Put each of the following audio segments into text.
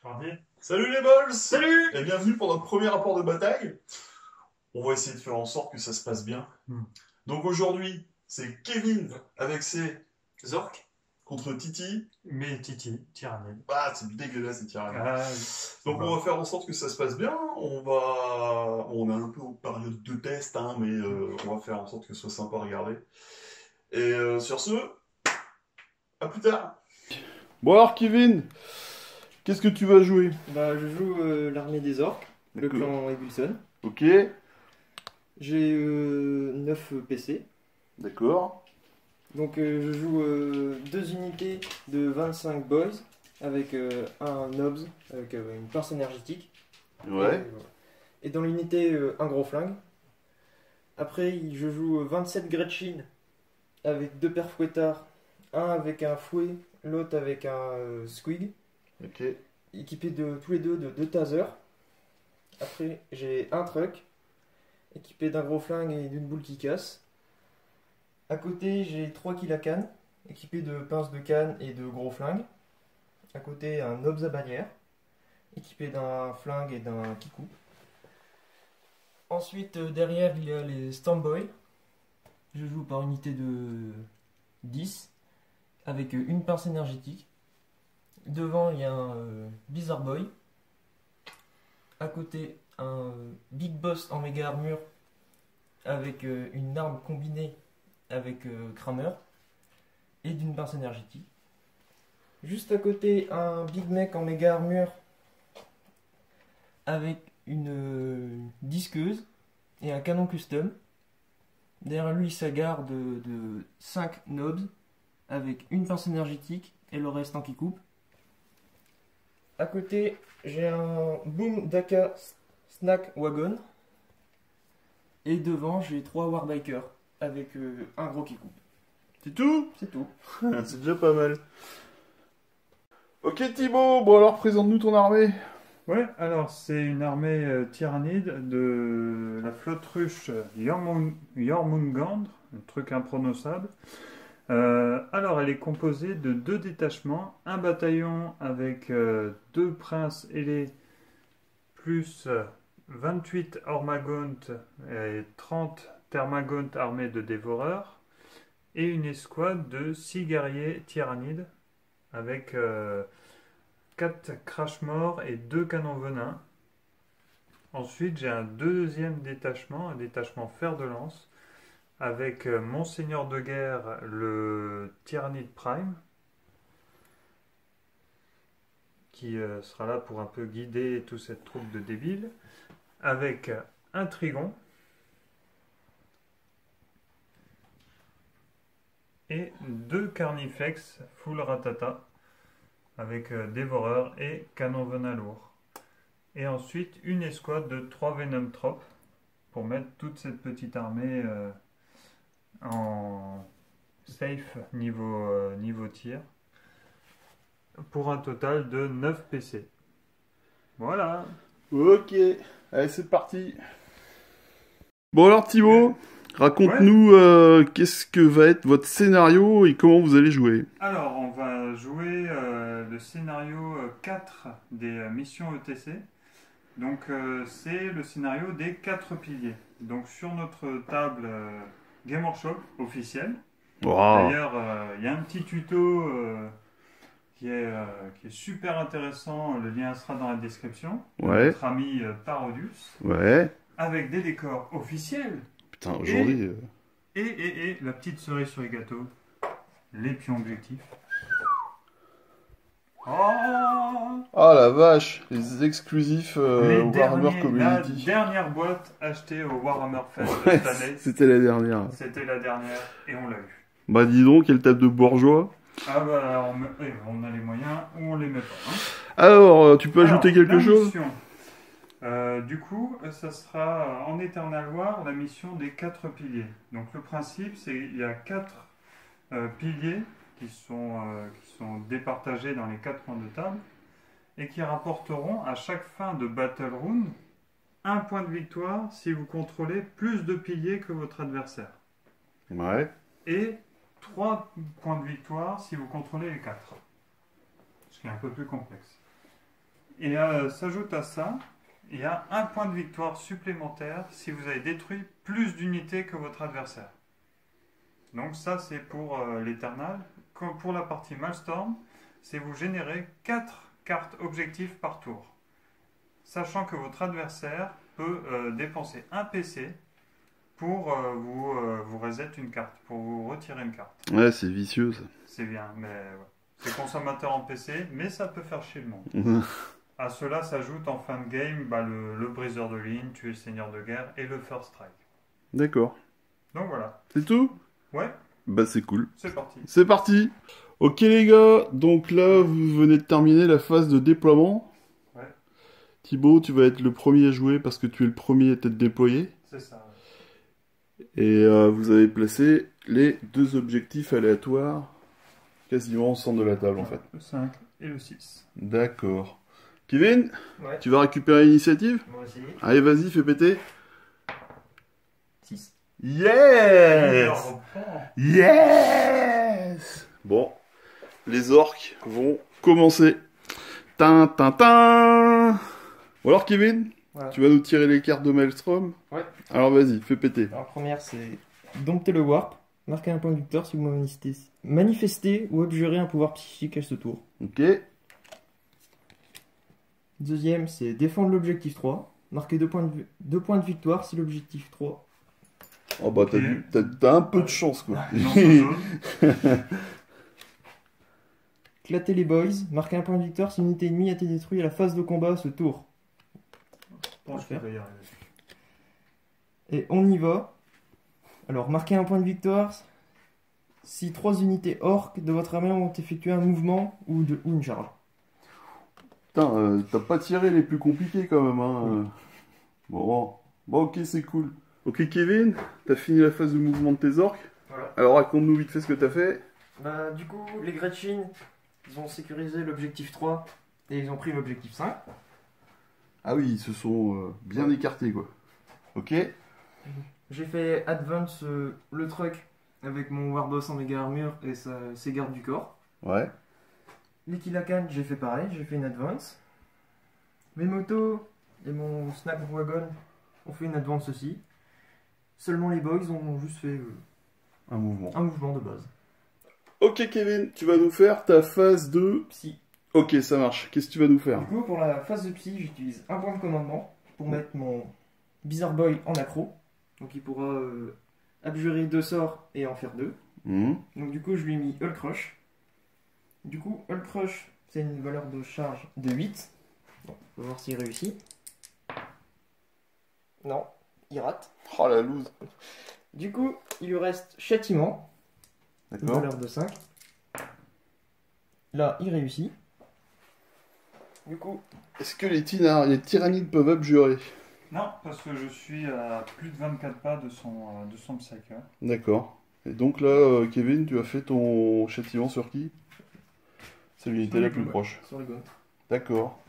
Parti. Salut les bols! Salut. Et bienvenue pour notre premier rapport de bataille. On va essayer de faire en sorte que ça se passe bien. Donc aujourd'hui, c'est Kevin avec ses orques contre Titi. Mais Titi, tyrannide. Ah, c'est dégueulasse ces tirailles. Ah, oui. Donc on va faire en sorte que ça se passe bien. On est un peu en période de test, hein, mais on va faire en sorte que ce soit sympa à regarder. Et sur ce, à plus tard. Bon alors Kevin, qu'est-ce que tu vas jouer? Bah, je joue l'armée des orques, le D'accord. clan Egulson. Ok, J'ai 9 PC. d'accord. Donc je joue 2 unités de 25 boys avec un nobs, avec une pince énergétique. Ouais. Et dans l'unité, un gros flingue. Après, je joue 27 Gretchen avec 2 perfouettards, un avec un fouet, l'autre avec un squig, Ok. équipés de tous les deux de 2 tasers. Après, j'ai un truck équipé d'un gros flingue et d'une boule qui casse. À côté, j'ai 3 kilakan équipés de pinces de canne et de gros flingues. À côté, un nobs à bannière équipé d'un flingue et d'un kikou. Ensuite, derrière, il y a les Stamboy. Je joue par unité de 10 avec une pince énergétique. Devant, il y a un Bizarre Boy. À côté, un Big Boss en méga armure avec une arme combinée avec Kramer et d'une pince énergétique. Juste à côté, un Big Mech en méga armure avec une disqueuse et un canon custom. Derrière lui, sa garde de 5 nobs avec une pince énergétique et le reste en qui coupe. À côté, j'ai un Boom Daka Snack Wagon. Et devant, j'ai 3 Warbikers avec un gros qui coupe. C'est tout? C'est tout. C'est déjà pas mal. Ok Thibaut, bon alors présente-nous ton armée. Ouais, alors c'est une armée tyrannide de la flotte russe Jormungandr, un truc imprononçable. Alors elle est composée de 2 détachements, un bataillon avec 2 princes ailés plus 28 Ormagontes et 30 Termagontes armés de dévoreurs, et une escouade de 6 guerriers tyrannides avec 4 crash-morts et 2 canons venins. Ensuite, j'ai un deuxième détachement, un détachement fer de lance, avec Monseigneur de guerre, le Tyrannide Prime, qui sera là pour un peu guider toute cette troupe de débiles, avec un Trigon, et 2 Carnifex full ratata, avec dévoreur et canon venin lourd. Et ensuite, une escouade de 3 Venom Trop pour mettre toute cette petite armée en safe niveau tir, pour un total de 9 PC. Voilà. Ok, allez c'est parti. Bon alors Thibaut, raconte-nous qu'est-ce que va être votre scénario et comment vous allez jouer. Alors, on va jouer le scénario 4 des missions ETC. Donc, c'est le scénario des 4 piliers. Donc, sur notre table Game Workshop officielle. Wow. D'ailleurs, il y a un petit tuto qui est super intéressant. Le lien sera dans la description. Ouais. Notre ami Parodius. Ouais. Avec des décors officiels. Putain, aujourd'hui... Et la petite cerise sur les gâteaux, les pions objectifs. Oh, Ah la vache, les exclusifs les Warhammer la Community. dernière boîte achetée au Warhammer Fest Ouais, cette année. c'était la dernière. C'était la dernière et on l'a eu. Bah dis donc, quelle table de bourgeois. Ah bah on a les moyens ou on les met pas. Hein. Alors, tu peux ajouter Alors, quelque la chose? mission. Du coup, ça sera en Eternal War la mission des 4 piliers. Donc le principe, c'est qu'il y a 4 piliers qui sont départagés dans les 4 coins de table et qui rapporteront à chaque fin de Battle Round un point de victoire si vous contrôlez plus de piliers que votre adversaire. Ouais. Et 3 points de victoire si vous contrôlez les 4. Ce qui est un peu plus complexe. Et s'ajoute à ça, il y a un point de victoire supplémentaire si vous avez détruit plus d'unités que votre adversaire. Donc ça c'est pour l'Eternal. Comme pour la partie Maelstrom, c'est vous générez 4 cartes objectifs par tour. Sachant que votre adversaire peut dépenser un PC pour vous reset une carte, pour vous retirer une carte. Ouais, c'est vicieux ça. C'est bien, mais ouais. C'est consommateur en PC, mais ça peut faire chier le monde. À cela s'ajoute en fin de game le briseur de ligne, tuer le seigneur de guerre et le first strike. D'accord. Donc voilà. C'est tout? Ouais, Bah c'est cool. c'est parti. C'est parti. Ok les gars, donc là vous venez de terminer la phase de déploiement. Ouais. Thibaut, tu vas être le premier à jouer parce que tu es le premier à être déployé. C'est ça. Et vous avez placé les 2 objectifs aléatoires quasiment au centre de la table en fait. Le 5 et le 6. D'accord. Kevin, Ouais. tu vas récupérer l'initiative? Moi aussi. Allez vas-y, fais péter. 6. Yes! Yes! Bon, les orques vont commencer. Tin, tin, tin. Bon alors Kevin, Voilà. tu vas nous tirer les cartes de Maelstrom? Ouais. Alors vas-y, fais péter. Alors, première, c'est dompter le warp. Marquez un point de victoire si vous manifestez ou abjurez un pouvoir psychique à ce tour. Ok. Deuxième, c'est défendre l'objectif 3. Marquez 2 points de victoire si l'objectif 3. Oh bah Ok. t'as un peu de chance quoi. Non, c'est jaune. Éclater les boys. Marquez un point de victoire si une unité ennemie a été détruite à la phase de combat à ce tour. Je pense qu'il va y arriver. Et on y va. Alors, marquez un point de victoire si 3 unités orques de votre armée ont effectué un mouvement ou une charge. Putain, t'as pas tiré les plus compliqués quand même hein. Bon, ok c'est cool. Ok Kevin, t'as fini la phase de mouvement de tes orques. Voilà. Alors raconte-nous vite fait ce que t'as fait. Bah, du coup, les Gretchen, ils ont sécurisé l'objectif 3 et ils ont pris l'objectif 5. Ah oui, ils se sont bien écartés quoi. Ok. J'ai fait advance le truck avec mon Warboss en méga armure et ses gardes du corps. Ouais. Les Killakan, j'ai fait pareil, j'ai fait une advance. Mes motos et mon Snapwagon ont fait une advance aussi. Seulement les boys ont juste fait Un mouvement. un mouvement de base. Ok Kevin, tu vas nous faire ta phase de... Psy. Ok, ça marche. Qu'est-ce que tu vas nous faire? Du coup, pour la phase de psy, j'utilise un point de commandement pour mettre mon Bizarre Boy en accro. Donc il pourra abjurer 2 sorts et en faire 2. Mhm. Donc du coup, je lui ai mis Hull Crush. Du coup, Hull Crush, c'est une valeur de charge de 8. Bon, on va voir s'il réussit. Non, il rate. Oh la loose. Du coup, il lui reste Châtiment, une D'accord. valeur de 5. Là, il réussit. Du coup, Est-ce que les tyrannides peuvent abjurer? Non, parce que je suis à plus de 24 pas de son psyker. D'accord. Et donc là, Kevin, tu as fait ton châtiment sur qui? C'est l'unité Sur la les plus gaunes. proche. sur les gaunes. D'accord.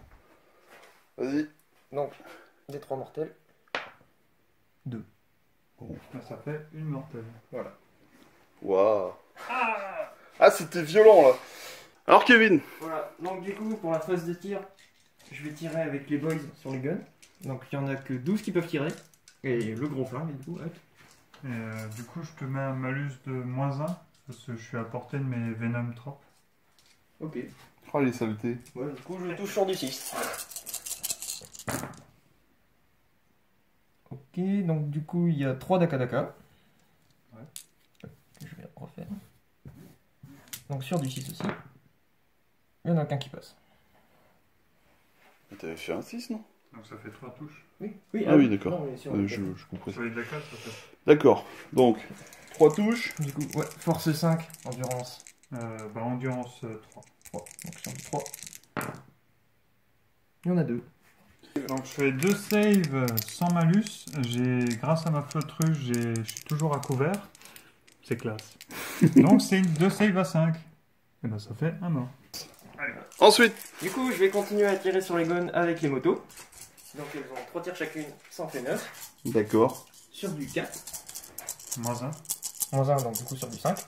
Vas-y. Donc, des 3 mortels. Là, ça fait une mortelle. Voilà. Waouh. Ah, c'était violent là. Alors Kevin. Voilà, donc du coup, pour la phase de tir, je vais tirer avec les boys sur les guns. Donc il y en a que 12 qui peuvent tirer. Et le gros flingue, et du coup, hop. Et du coup, je te mets un malus de -1 parce que je suis à portée de mes Venom Trop. Ok. Oh les saletés. Ouais, du coup, je touche sur du 6. Ok, donc du coup, il y a 3 Dakadaka. Ouais. Je vais refaire. Donc sur du 6 aussi. Il n'y en a qu'un qui passe. T'avais fait un 6 non? Donc ça fait 3 touches. Oui, Ah oui, d'accord. non, mais sur Je comprends. Sur les Dakar, ça fait. D'accord. Donc, 3 touches. Du coup, ouais, force 5, endurance Endurance 3. 3. Donc sur du 3. Il y en a 2. Donc je fais 2 saves sans malus. Grâce à ma flotte-ruche, je suis toujours à couvert. C'est classe. Donc c'est 2 saves à 5. Et ben ça fait un mort. Ensuite. Du coup, je vais continuer à tirer sur les guns avec les motos. Donc elles ont 3 tirs chacune, ça en fait 9. D'accord. Sur du 4. -1. Moins 1, donc du coup sur du 5.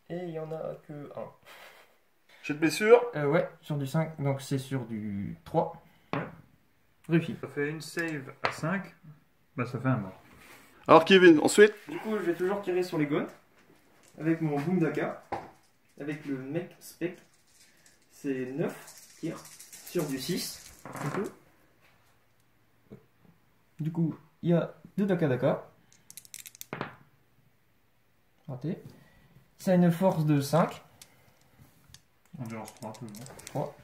Et il y en a que 1. Jet de blessure. Ouais, sur du 5, donc c'est sur du 3. Ouais. Réussi. Ça fait une save à 5. Bah, ça fait un mort. Alors Kevin, ensuite. Du coup, je vais toujours tirer sur les gaunts avec mon Boom Daka. Avec le mec spec, c'est 9 tirs sur du 6. Du coup, il y a 2 Daka Daka. Raté. Ça a une force de 5. Endurance 3, toujours. 3.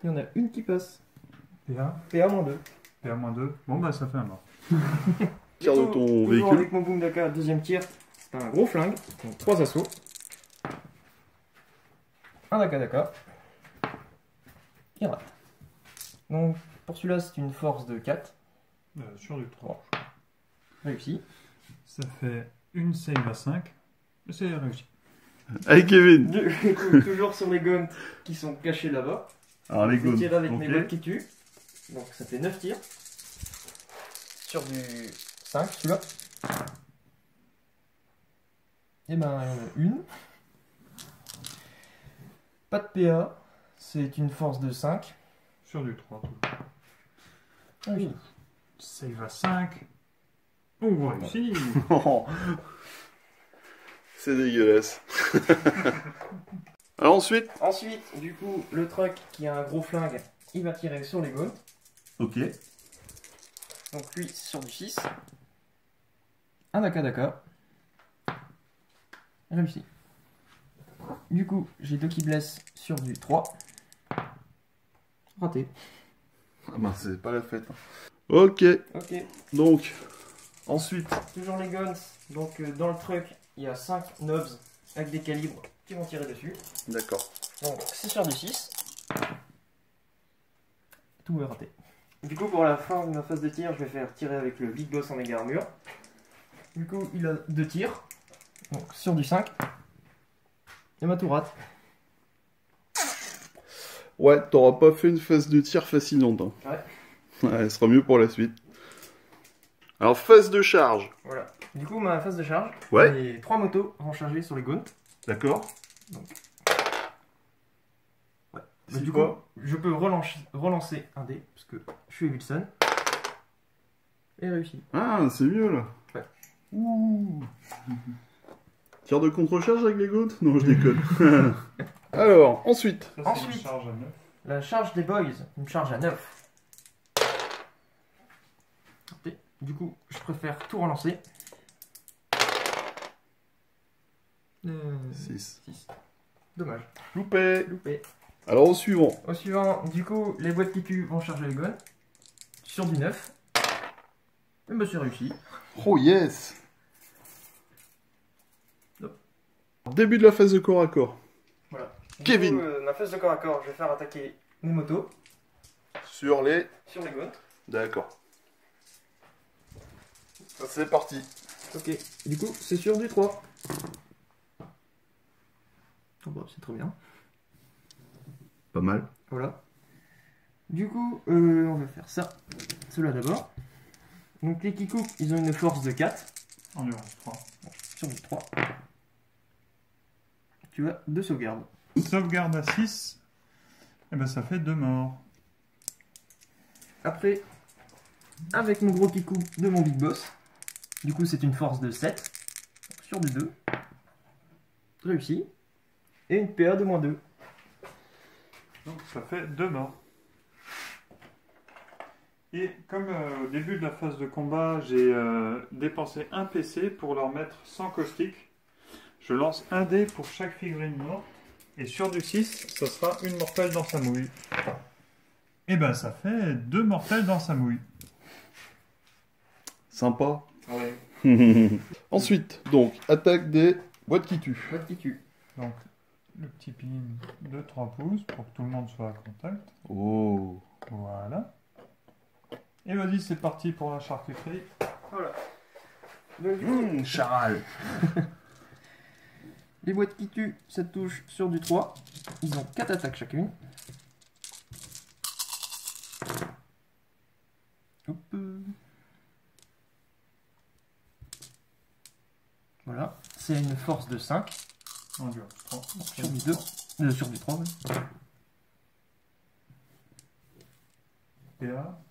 Et on a une qui passe. PA. PA-2. PA-2. Bon, bah, ça fait un mort. Tire de ton Toujours véhicule. avec mon Boom Daka, deuxième tir. C'est un gros flingue. Donc 3 assauts. Un Daka Daka. Il rate. Donc pour celui-là, c'est une force de 4. Sur du 3. Réussi. Ça fait une save à 5. C'est réussi. Allez Kevin. Du coup, toujours sur les gaunts qui sont cachés là-bas. Alors les Je vais gones. tirer avec Ok. mes bottes qui tuent. Donc ça fait 9 tirs. Sur du 5, celui-là. Et ben, il y en a une. Pas de PA. C'est une force de 5. Sur du 3, toujours. Ah oui. Save à 5. Oh, réussi. C'est dégueulasse. Alors ensuite. Ensuite, du coup, le truck qui a un gros flingue, il va tirer sur les gaunts. Ok. Donc lui, c'est sur du 6. Un Daka Daka. Réussi. Du coup, j'ai 2 qui blessent sur du 3. Raté. Ah ben c'est pas la fête. Ok. Ok. Donc ensuite. Toujours les guns. Donc dans le truck, il y a 5 knobs avec des calibres qui vont tirer dessus. D'accord. Donc c'est sur du 6. Tout est raté. Du coup, pour la fin de ma phase de tir, je vais faire tirer avec le Big Boss en méga armure. Du coup, il a 2 tirs. Donc sur du 5. Et ma tout rate. Ouais, t'auras pas fait une phase de tir fascinante. Hein. Ouais. Ouais, ce sera mieux pour la suite. Alors phase de charge. Voilà. Du coup, ma phase de charge, Ouais. les 3 motos vont charger sur les gaunts. D'accord. Ouais. C'est Du quoi coup, je peux relancer un dé, parce que je suis Wilson. Et réussi. Ah, c'est mieux là. Ouais. Ouh. Tir de contre-charge avec les gaunts? Non, je déconne. Alors, ensuite. Ça, c'est Ensuite. une charge à 9. La charge des boys, une charge à 9. Du coup, je préfère tout relancer. 6. 6. Dommage. Loupé. Loupé. Alors au suivant. Au suivant, du coup, les boîtes qui tuent vont charger les guns. Sur du 9. Et bah c'est réussi. Oh yes. Hop. Début de la phase de corps à corps. Voilà. Kevin. Du coup, ma phase de corps à corps, je vais faire attaquer mes motos Sur les... sur les guns. D'accord. Ça c'est parti. Ok. Du coup, c'est sur du 3. Oh bah, c'est trop bien. Pas mal. Voilà. Du coup, on va faire ça. Cela d'abord. Donc les Kikouk, ils ont une force de 4. Endurance 3. Sur du 3. Tu as 2 sauvegardes. Sauvegarde à 6. Et ben ça fait 2 morts. Après, avec mon gros Kikou de mon Big Boss, du coup c'est une force de 7. Sur du 2. Réussi. Et une PA de -2. Donc ça fait 2 morts. Et comme au début de la phase de combat, j'ai dépensé un PC pour leur mettre 100 caustiques, je lance un dé pour chaque figurine morte. Et sur du 6, ça sera une mortelle dans sa mouille. Et ben ça fait 2 mortelles dans sa mouille. Sympa. Ouais. Ensuite, donc, attaque des boîtes qui tuent. Boîte qui tue. Donc le petit pin de 3 pouces pour que tout le monde soit à contact. Oh. Voilà. Et vas-y, c'est parti pour la charcuterie. Voilà. Donc, du coup, Charal. les boîtes qui tuent, ça touche sur du 3. Ils ont 4 attaques chacune. Hop. Voilà. C'est une force de 5. Endurance 3. Sur du 2. Sur du 3, ouais. PA.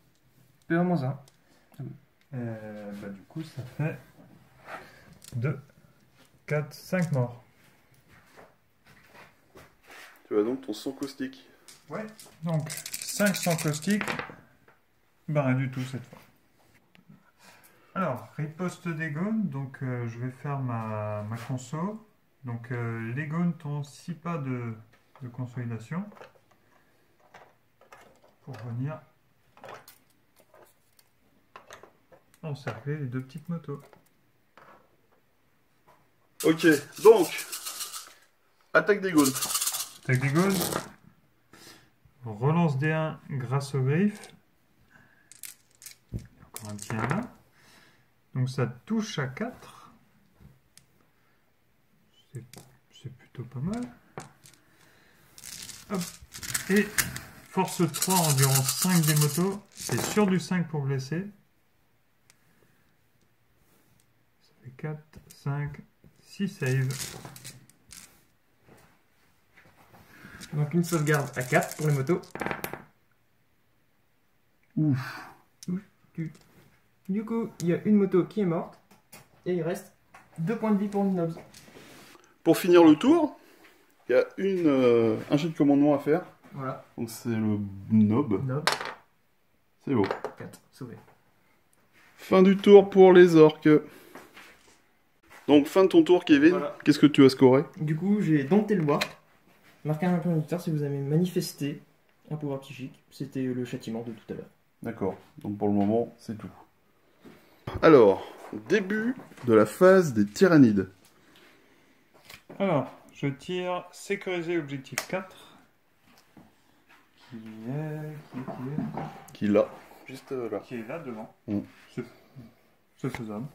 PA-1. Bah, du coup, ça fait 2, 4, 5 morts. Tu as donc ton sang caustique. Ouais. Donc, 500 caustiques. Bah, rien du tout cette fois. Alors, riposte des gones. Donc, je vais faire ma conso. Donc, les gones ont 6 pas de consolidation. Pour venir encercler les 2 petites motos. Ok, donc, attaque des gones. Attaque des gones. Relance D1 grâce au griffe. Encore un petit 1 là. Donc ça touche à 4. C'est plutôt pas mal. Hop. Et force 3, endurance 5 des motos. C'est sur du 5 pour blesser. Ça fait 4, 5, 6 saves. Donc une sauvegarde à 4 pour les motos. Ouf. Du coup, il y a une moto qui est morte. Et il reste 2 points de vie pour une nobs. Pour finir le tour, il y a un jet de commandement à faire. Voilà. Donc c'est le nob. Nobs, C'est beau. 4, sauvé. Fin du tour pour les orques. Donc fin de ton tour, Kevin. Voilà. Qu'est-ce que tu as scoré? Du coup, j'ai dompté le warp. Marqué un point de victoire si vous avez manifesté un pouvoir psychique. C'était le châtiment de tout à l'heure. D'accord. Donc pour le moment, c'est tout. Alors, début de la phase des tyrannides. Alors, je tire sécuriser objectif 4. Qui l'a. Juste là. Qui est là devant. Mm. C'est faisable.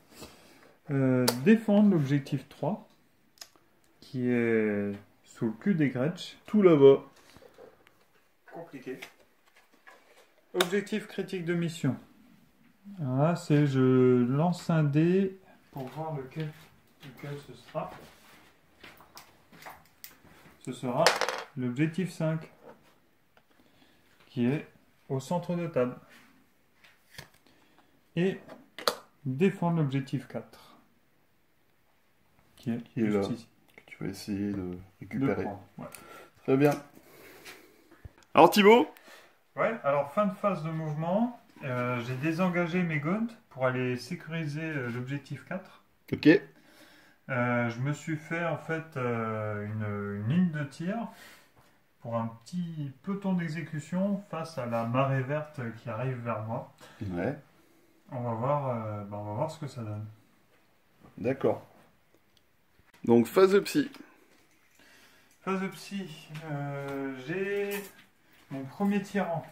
Défendre l'objectif 3. Qui est sous le cul des Gretsch. Tout là-bas. Compliqué. Objectif critique de mission. Voilà, c'est je lance un dé pour voir lequel ce sera. Ce sera l'objectif 5 qui est au centre de table. Et défendre l'objectif 4 qui est Qui est là. juste ici. Que tu vas essayer de De récupérer. prendre, ouais. Très bien. Alors Thibaut, Ouais, alors fin de phase de mouvement, j'ai désengagé mes gaunts pour aller sécuriser l'objectif 4. ok. Je me suis fait en fait une ligne de tir pour un petit peloton d'exécution face à la marée verte qui arrive vers moi. Ouais, On va voir ce que ça donne. d'accord. Donc phase de psy. Phase de psy, j'ai mon premier tyran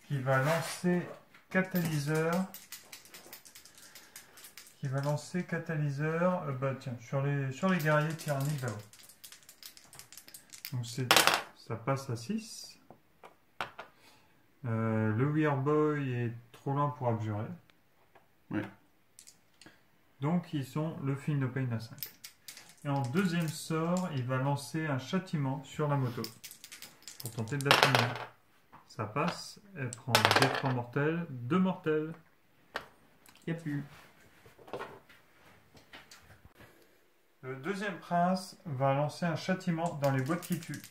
qui va lancer catalyseur. Bah tiens, sur les guerriers tyranniques là-haut. Donc ça passe à 6. Le Weird Boy est trop lent pour abjurer. Ouais. Donc ils sont le Feel No Pain à 5. Et en deuxième sort, il va lancer un châtiment sur la moto pour tenter de la finir. Ça passe, elle prend des 3 mortels, 2 mortels. Il n'y a plus. Le deuxième prince va lancer un châtiment dans les boîtes qui tuent.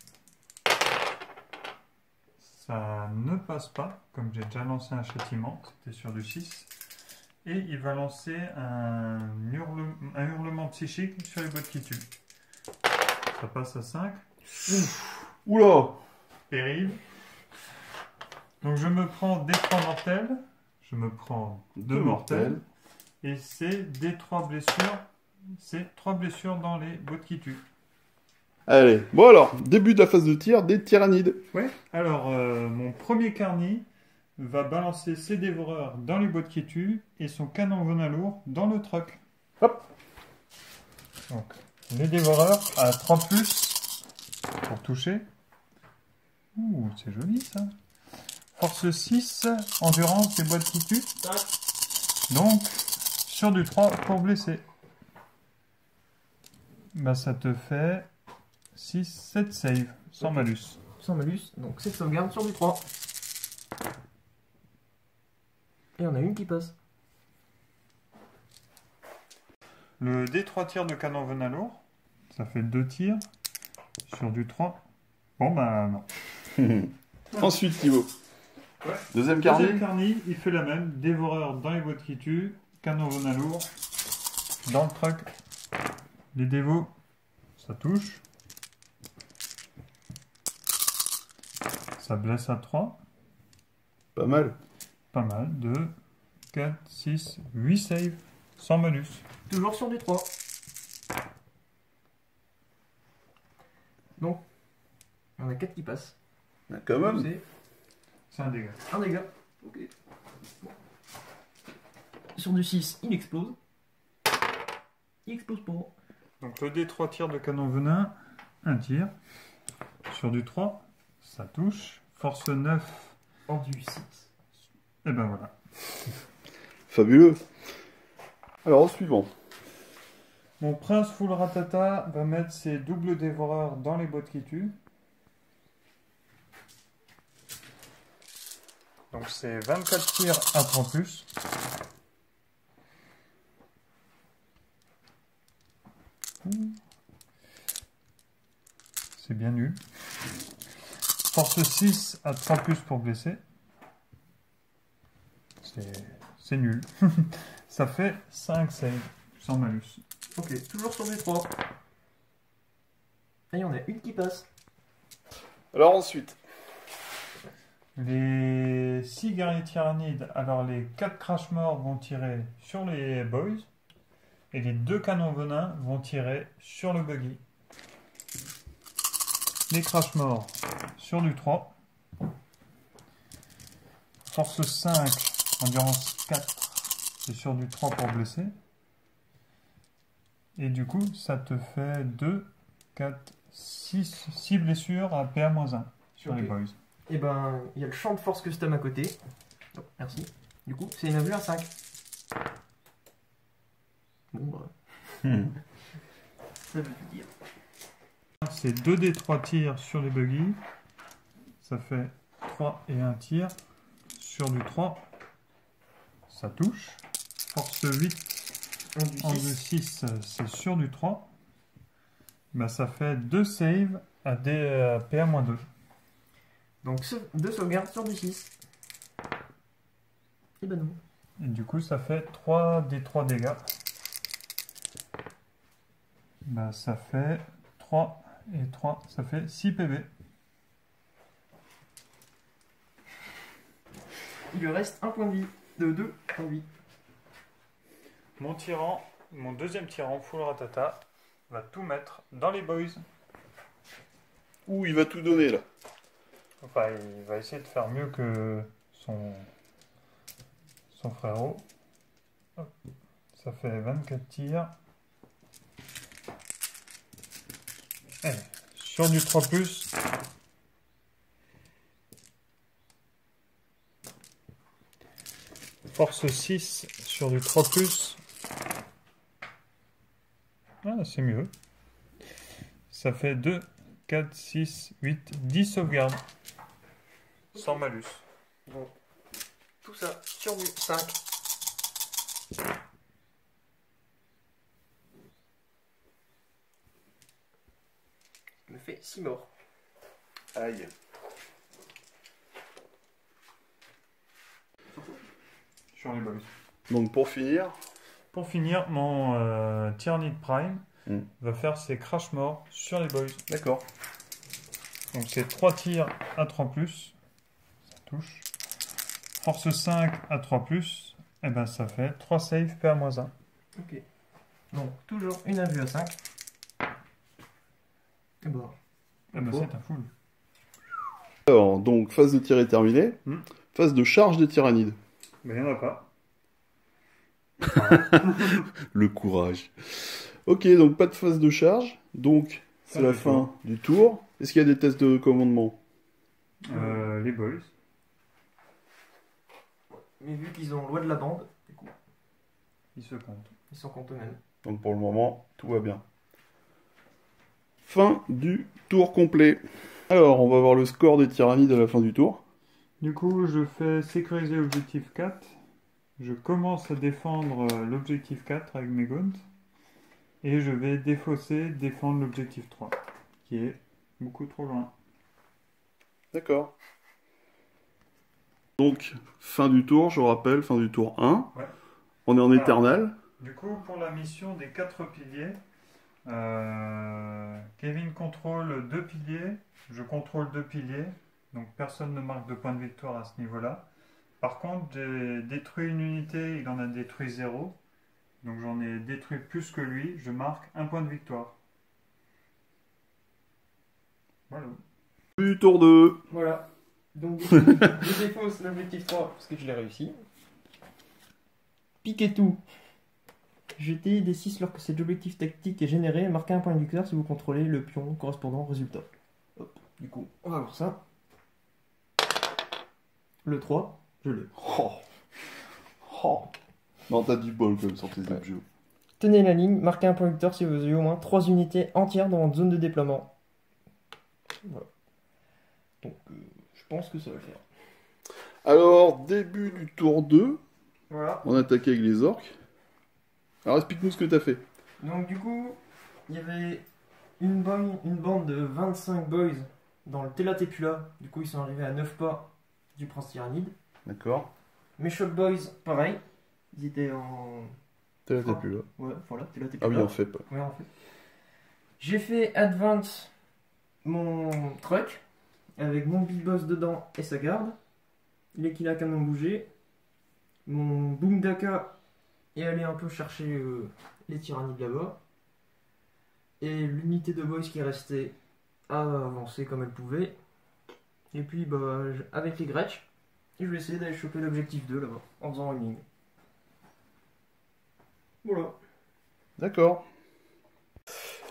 Ça ne passe pas, comme j'ai déjà lancé un châtiment, c'était sur du 6. Et il va lancer un hurlement psychique sur les boîtes qui tuent. Ça passe à 5. Oula. Péril. Donc je me prends des 3 mortels. Je me prends 2 mortels. Et c'est des 3 blessures. C'est 3 blessures dans les boîtes qui tuent. Allez, bon alors, début de la phase de tir des tyrannides. Ouais. Alors, mon premier carni va balancer ses dévoreurs dans les boîtes qui tuent et son canon venin lourd dans le truck. Hop. Donc, les dévoreurs à 3+, pour toucher. Ouh, c'est joli ça. Force 6, endurance des boîtes qui tuent. Donc, sur du 3 pour blesser. Bah, ça te fait 6, 7 save, sans Ok. malus. Sans malus, donc 7 sauvegardes sur du 3. Et on a une qui passe. Le D3 tirs de canon venin lourd, ça fait 2 tirs sur du 3. Bon bah non. Ensuite, Thibaut. Ouais. Deuxième carnet. Deuxième carnet, il fait la même. Dévoreur dans les boîtes qui tuent, canon venin lourd, dans le truck. Les dévots, ça touche. Ça blesse à 3. Pas mal. Pas mal. 2, 4, 6, 8 save, sans malus. Toujours sur du 3. Donc, on a 4 qui passent. Ah, quand même. C'est C'est un dégât. un dégât. Ok. Bon. Sur du 6, il explose. Il explose pas. Donc le D3 tir de canon venin, un tir. Sur du 3, ça touche. Force 9, En du 6. et ben voilà. Fabuleux. Alors, au suivant. Mon prince full ratata va mettre ses doubles dévoreurs dans les boîtes qui tuent. Donc c'est 24 tirs à 3 plus. C'est bien nul. Force 6 à 3 plus pour blesser. C'est nul. Ça fait 5 saves sans malus. Ok, toujours sur du 3. Et il y en a une qui passe. Alors, ensuite. Les 6 guerriers tyrannides, alors les 4 crash morts vont tirer sur les boys. Et les 2 canons venins vont tirer sur le buggy. Les crash morts sur du 3. Force 5, endurance 4, c'est sur du 3 pour blesser. Et du coup, ça te fait 2, 4, 6 blessures à PA-1 sur les Ok. boys. Et ben, il y a le champ de force custom à côté. Oh, merci. Du coup, c'est une avenue à 5. Bon, bah, ça veut tout dire. C'est 2d3 tirs sur les buggy. Ça fait 3 et 1 tir. Sur du 3, ça touche. Force 8, En du en 6. 6, c'est sur du 3. Bah, ça fait 2 saves à PA-2. Donc, 2 sauvegardes sur du 6. Et ben non. Et du coup, ça fait 3 des 3 dégâts. Bah, ça fait 3 et 3, ça fait 6 PV. Il lui reste un point de vie. De 2 points de vie. Mon tyran, mon deuxième tyran, full ratata, va tout mettre dans les boys. Ouh, il va tout donner, là. Enfin, il va essayer de faire mieux que son frérot. Hop. Ça fait 24 tirs. Allez, sur du 3+. Force 6 sur du 3+. Ah, c'est mieux. Ça fait 2, 4, 6, 8, 10 sauvegardes. Sans malus. Donc, tout ça sur du 5. Ça me fait 6 morts. Aïe. Sur les boys. Donc, pour finir. Pour finir, mon Tyrannid Prime Mm. va faire ses crash morts sur les boys. D'accord. Donc c'est 3 tirs à 3+. Ça touche. Force 5 à 3+. Et ben ça fait 3 saves PA-1. Ok. Donc, toujours une invue à 5. Et ben, Et ben Bon. c'est un full. Alors, donc, phase de tir est terminée. Hmm. Phase de charge des tyrannides. Mais il n'y en a pas. Le courage. Ok, donc pas de phase de charge. Donc, c'est Fin la du fin tour. du tour. Est-ce qu'il y a des tests de commandement? Les boys. mais vu qu'ils ont loi de la bande, du coup, Ils se comptent. ils s'en comptent eux-mêmes. Donc, pour le moment, tout va bien. fin du tour complet. Alors, on va voir le score des tyrannides à la fin du tour. Du coup, je fais sécuriser objectif 4. Je commence à défendre l'objectif 4 avec mes gaunts. Et je vais défendre l'objectif 3, qui est beaucoup trop loin. D'accord. Donc, fin du tour, je rappelle, fin du tour 1. Ouais. On est en Alors, éternel. Du coup, pour la mission des 4 piliers, Kevin contrôle 2 piliers, je contrôle 2 piliers, donc personne ne marque de point de victoire à ce niveau-là. Par contre, j'ai détruit une unité, il en a détruit 0, donc j'en ai détruit plus que lui, je marque 1 point de victoire. Voilà. Du tour 2. Voilà. Donc, du coup, je défausse l'objectif 3 parce que je l'ai réussi. Piquez tout. Jetez des 6 lorsque cet objectif tactique est généré. Marquez un point de victoire si vous contrôlez le pion correspondant au résultat. Hop. Du coup, on va voir ça. Le 3, je l'ai. Oh. Oh. Non, t'as du bol quand même sur tes objets. Tenez la ligne, marquez un point de victoire si vous avez au moins 3 unités entières dans votre zone de déploiement. Voilà. Donc, je pense que ça va le faire. Alors, début du tour 2. Voilà. On attaque avec les orques. Alors, explique-nous ce que t'as fait. Donc, du coup, il y avait une bande de 25 boys dans le Tela Tepula. Du coup, ils sont arrivés à 9 pas du prince tyrannide. D'accord. Mes Shock Boys, pareil. Ils étaient en. T'as plus là. Ouais, voilà, Tela Tepula. Ah oui, en fait pas. Ouais, en fait. J'ai fait Advance mon truck avec mon Big Boss dedans et sa garde. Les Killa Canon bougé. Mon Boom Daka est allé un peu chercher les tyrannies de là-bas. Et l'unité de boys qui restait a avancé comme elle pouvait. Et puis, bah, avec les Gretsch, je vais essayer d'aller choper l'objectif 2 là-bas en faisant une ligne. Voilà. D'accord.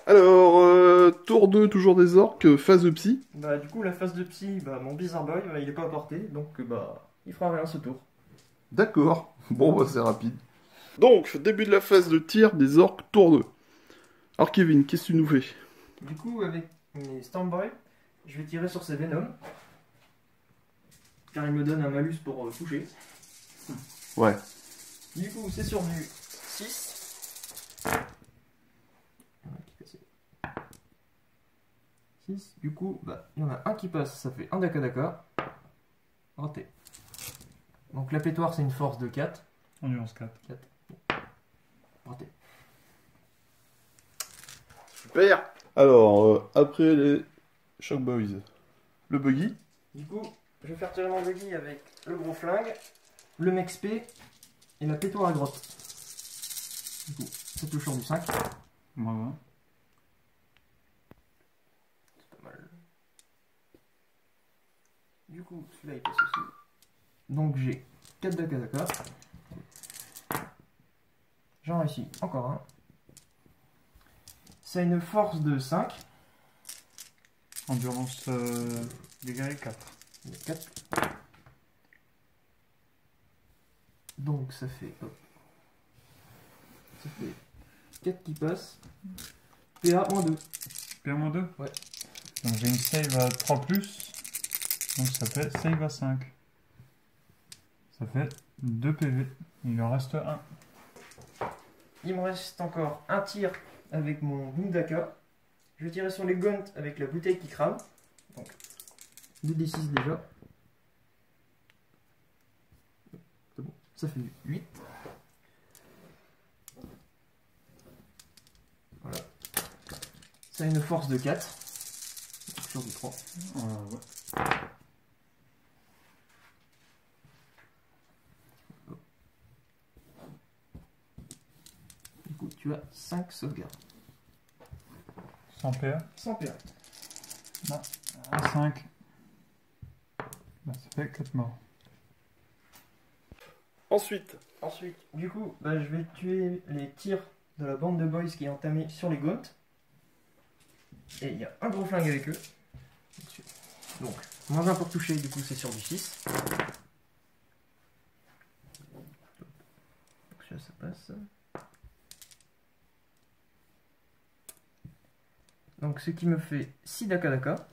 Alors, tour 2, toujours des orques, phase de psy. Bah, du coup, la phase de psy, bah, mon Bizarre Boy, bah, il est pas apporté, donc bah, il fera rien ce tour. D'accord. Bon, bah, c'est rapide. Donc, début de la phase de tir des orques, tour 2. Alors, Kevin, qu'est-ce que tu nous fais? Du coup, avec mes Stormboy, je vais tirer sur ces Venom. Car il me donne un malus pour toucher. Ouais. Du coup, c'est sur du 6. 6. Du coup, bah, il y en a un qui passe, ça fait un Daka Daka. Raté. Donc la pétoire, c'est une force de 4. Endurance 4. Raté. Super. Alors, après les Shock Boys, le buggy. Du coup, je vais faire tirer mon buggy avec le gros flingue, le Mexp et la pétoire à grotte. Du coup, c'est toujours du 5. Voilà. C'est pas mal. Du coup, celui-là il passe aussi. Donc j'ai 4 Dakazaka. J'en réussis encore un. Ça a une force de 5. Endurance dégâts 4. 4. Donc ça fait. Hop. Ça fait 4 qui passent. PA-2. PA-2. Ouais. Donc j'ai une save à 3+. Donc ça fait save à 5. Ça fait 2 PV. Il en reste 1. Il me reste encore un tir avec mon Bundaka. Je vais tirer sur les Gaunt avec la bouteille qui crame. Donc 2d6 déjà. C'est bon. Ça fait 8. Voilà. Ça a une force de 4. Sur du 3. Ouais. Du coup, tu as 5 sauvegardes. 100 PA. 100 PA. Non. 5. Bah, ça fait 4 morts. Ensuite, Du coup, bah, je vais tuer les tirs de la bande de boys qui est entamée sur les Gaunt. Et il y a un gros flingue avec eux. Donc, moins 1 pour toucher, du coup c'est sur du 6. Donc ça, ça passe. Donc Donc ce qui me fait 6 Daka.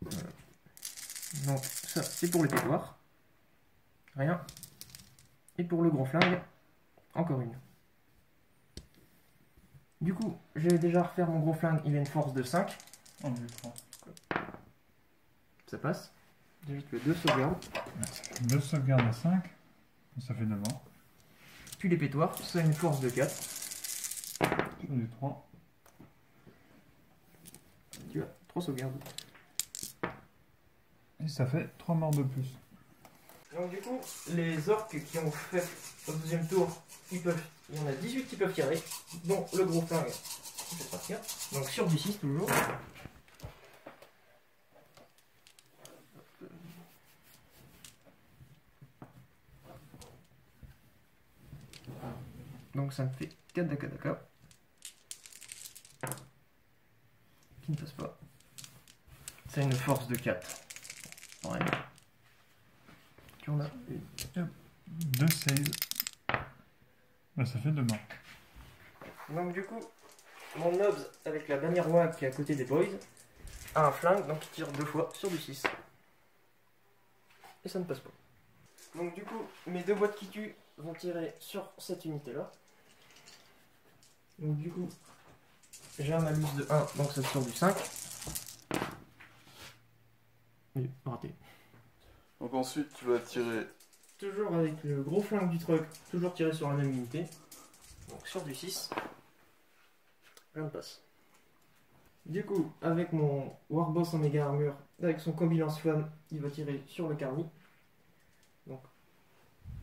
Voilà. Donc ça c'est pour les pétoirs. Rien. Et pour le gros flingue, encore une. Du coup, je vais déjà refaire mon gros flingue, il a une force de 5. On lui prend. Ça passe. Déjà je fais 2 sauvegardes. 2 sauvegardes à 5. Ça fait 9 ans. Puis les pétoirs, ça a une force de 4. Sur du 3. Tu vois, 3 sauvegardes. Et ça fait 3 morts de plus. Donc du coup, les orques qui ont fait au deuxième tour, il y en a 18 qui peuvent tirer, dont le gros flingue qui peut partir. Donc sur du 6 toujours. Donc ça me fait 4 Daka. Qui ne passe pas. Ça a une force de 4. Ouais. Puis on a une. 2 saves. Bah, ça fait 2 morts. Donc du coup, mon Nobs avec la bannière roi qui est à côté des boys a un flingue, donc il tire 2 fois sur du 6. Et ça ne passe pas. Donc du coup, mes 2 boîtes qui tuent vont tirer sur cette unité là. Donc du coup, j'ai un malus de 1, donc ça sort du 5. Et raté. Donc ensuite, tu vas tirer. Toujours avec le gros flingue du truc, toujours tiré sur la même unité. Donc sur du 6. Rien ne passe. Du coup, avec mon Warboss en méga armure, avec son combi lance-flamme, il va tirer sur le carni. Donc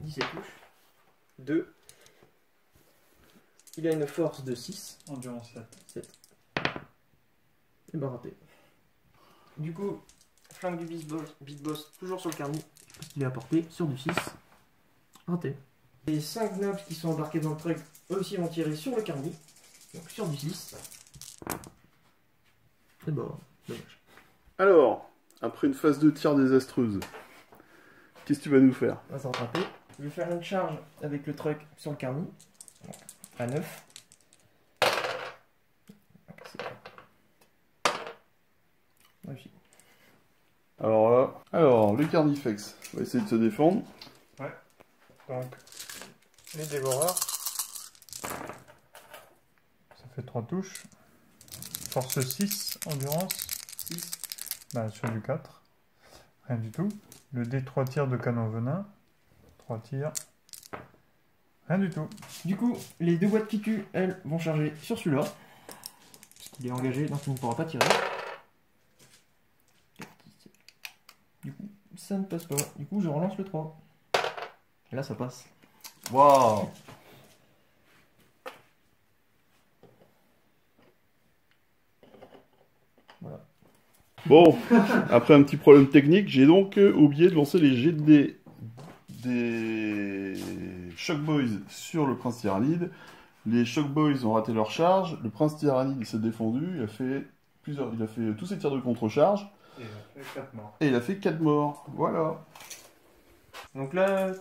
17 touches. 2. Il a une force de 6. Endurance 7. Et bah raté. Du coup, flingue du Big Boss, toujours sur le carni, parce qu'il est à portée, sur du 6. Raté. Les 5 nobs qui sont embarqués dans le truc, eux aussi vont tirer sur le carni, donc sur du 6. Et bah, dommage. Alors, après une phase de tir désastreuse, qu'est-ce que tu vas nous faire? On va se rattraper. Je vais faire une charge avec le truck sur le carni, donc, à 9. Réussi. Alors là, le Carnifex va essayer de se défendre. Donc, Les dévoreurs. ça fait 3 touches. Force 6, endurance 6. Bah, sur du 4. Rien du tout. Le D3 tirs de canon venin. 3 tirs. Rien du tout. Du coup, les 2 boîtes qui tuent, elles, vont charger sur celui-là. Parce qu'il est engagé, donc il ne pourra pas tirer. Du coup, ça ne passe pas. Du coup, je relance le 3. Et là, ça passe. Waouh! Voilà. Bon, après un petit problème technique, j'ai donc oublié de lancer les jets de dés des Shock Boys sur le Prince Tyrannide. Les Shock Boys ont raté leur charge. Le Prince Tyrannide s'est défendu. Il a fait tous ses tirs de contre-charge. Et il a fait 4 morts. Et il a fait 4 morts. Voilà. Donc là,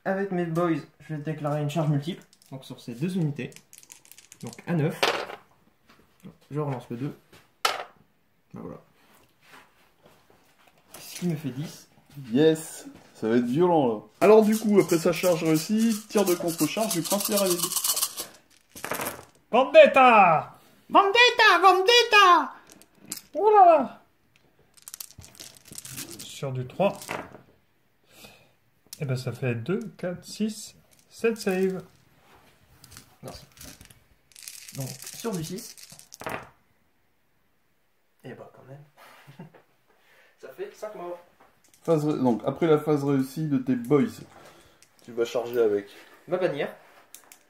avec mes boys, je vais déclarer une charge multiple. Donc sur ces 2 unités. Donc à 9. Je relance le 2. Ben voilà. Ce qui me fait 10. Yes. Ça va être violent là. Alors du coup, après sa charge réussie, tir de contre-charge du Prince Tyrannide. Vendetta! Vendetta! Oula! Sur du 3. Et ben ça fait 2, 4, 6, 7 saves. Merci. Donc sur du 6. Et bah quand même. Ça fait 5 morts. Donc après la phase réussie de tes boys, tu vas charger avec. Ma bannière.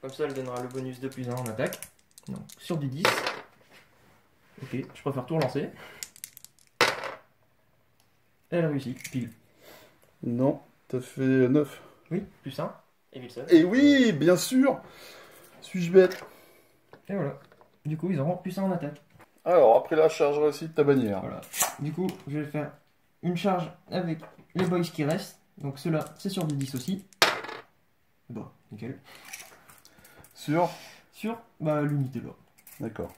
Comme ça, elle donnera le bonus de plus 1 en attaque. Donc sur du 10. Ok, je préfère tout relancer. Elle réussit, pile. Non, t'as fait 9. Oui, plus 1. Et Wilson. Et oui, bien sûr. Suis-je bête? Et voilà. Du coup, ils auront plus 1 en attaque. Alors, après la charge réussie de ta bannière. Voilà. Du coup, je vais faire une charge avec les boys qui restent. Donc ceux-là, c'est sur du 10 aussi. Bon, nickel. Sur sur l'unité là. D'accord.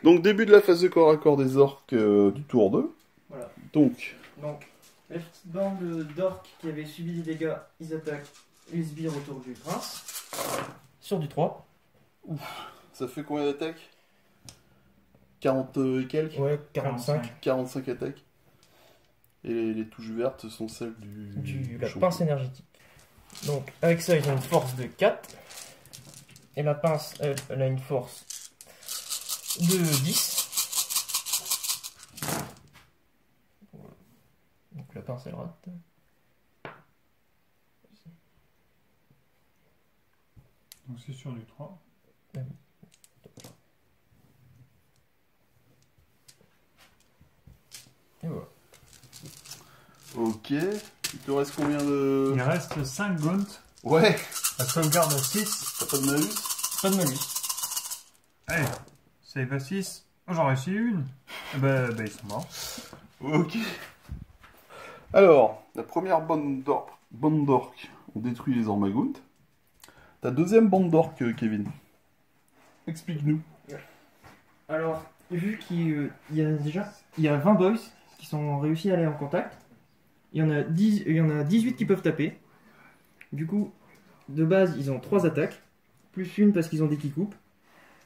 Donc début de la phase de corps à corps des orques du tour 2. Voilà. Donc, La petite bande d'orques qui avaient subi des dégâts, ils attaquent les sbires autour du prince. Sur du 3. ça fait combien d'attaques 40 et quelques Ouais, 45. 45 attaques. Et les touches vertes sont celles La champion. pince énergétique. Donc avec ça, ils ont une force de 4. Et la pince, elle a une force de 10. Donc la pince, elle rate. Donc c'est sur du 3. Et voilà. Ok. Il te reste combien de... Il reste 5 gaunts. Ouais. La sauvegarde à 6. T'as pas de malus? Pas de malus. Allez, save à 6. Oh, j'en réussi une. Eh ben, ils sont morts. Ok. Alors, la première bande d'orques ont détruit les Ormagount. Ta deuxième bande d'orques, Kevin. Explique-nous. Alors, vu qu'il y a 20 boys qui sont réussis à aller en contact, il y en a 18 qui peuvent taper. Du coup, de base, ils ont 3 attaques, plus une parce qu'ils ont des qui coupent,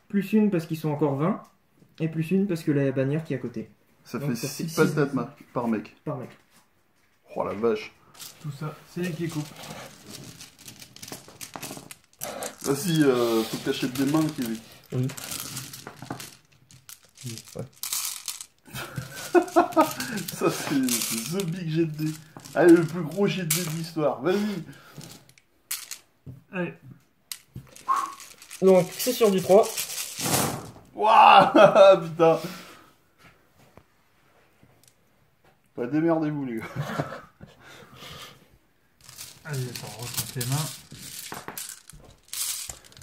plus une parce qu'ils sont encore 20, et plus une parce que la bannière qui est à côté, Ça Donc, fait ça fait 6 six patates par mec. par mec. Oh la vache. Tout ça, c'est les qui coupent. Vas-y, faut que t'achètes des mains, Kevin. Oui. Ça, c'est the big jet de dés. Allez, le plus gros jet de dés de l'histoire. Vas-y. Allez, Donc, c'est sur du 3. Waouh. Putain. Bah, démerdez-vous, les gars. allez, on retrouve les mains.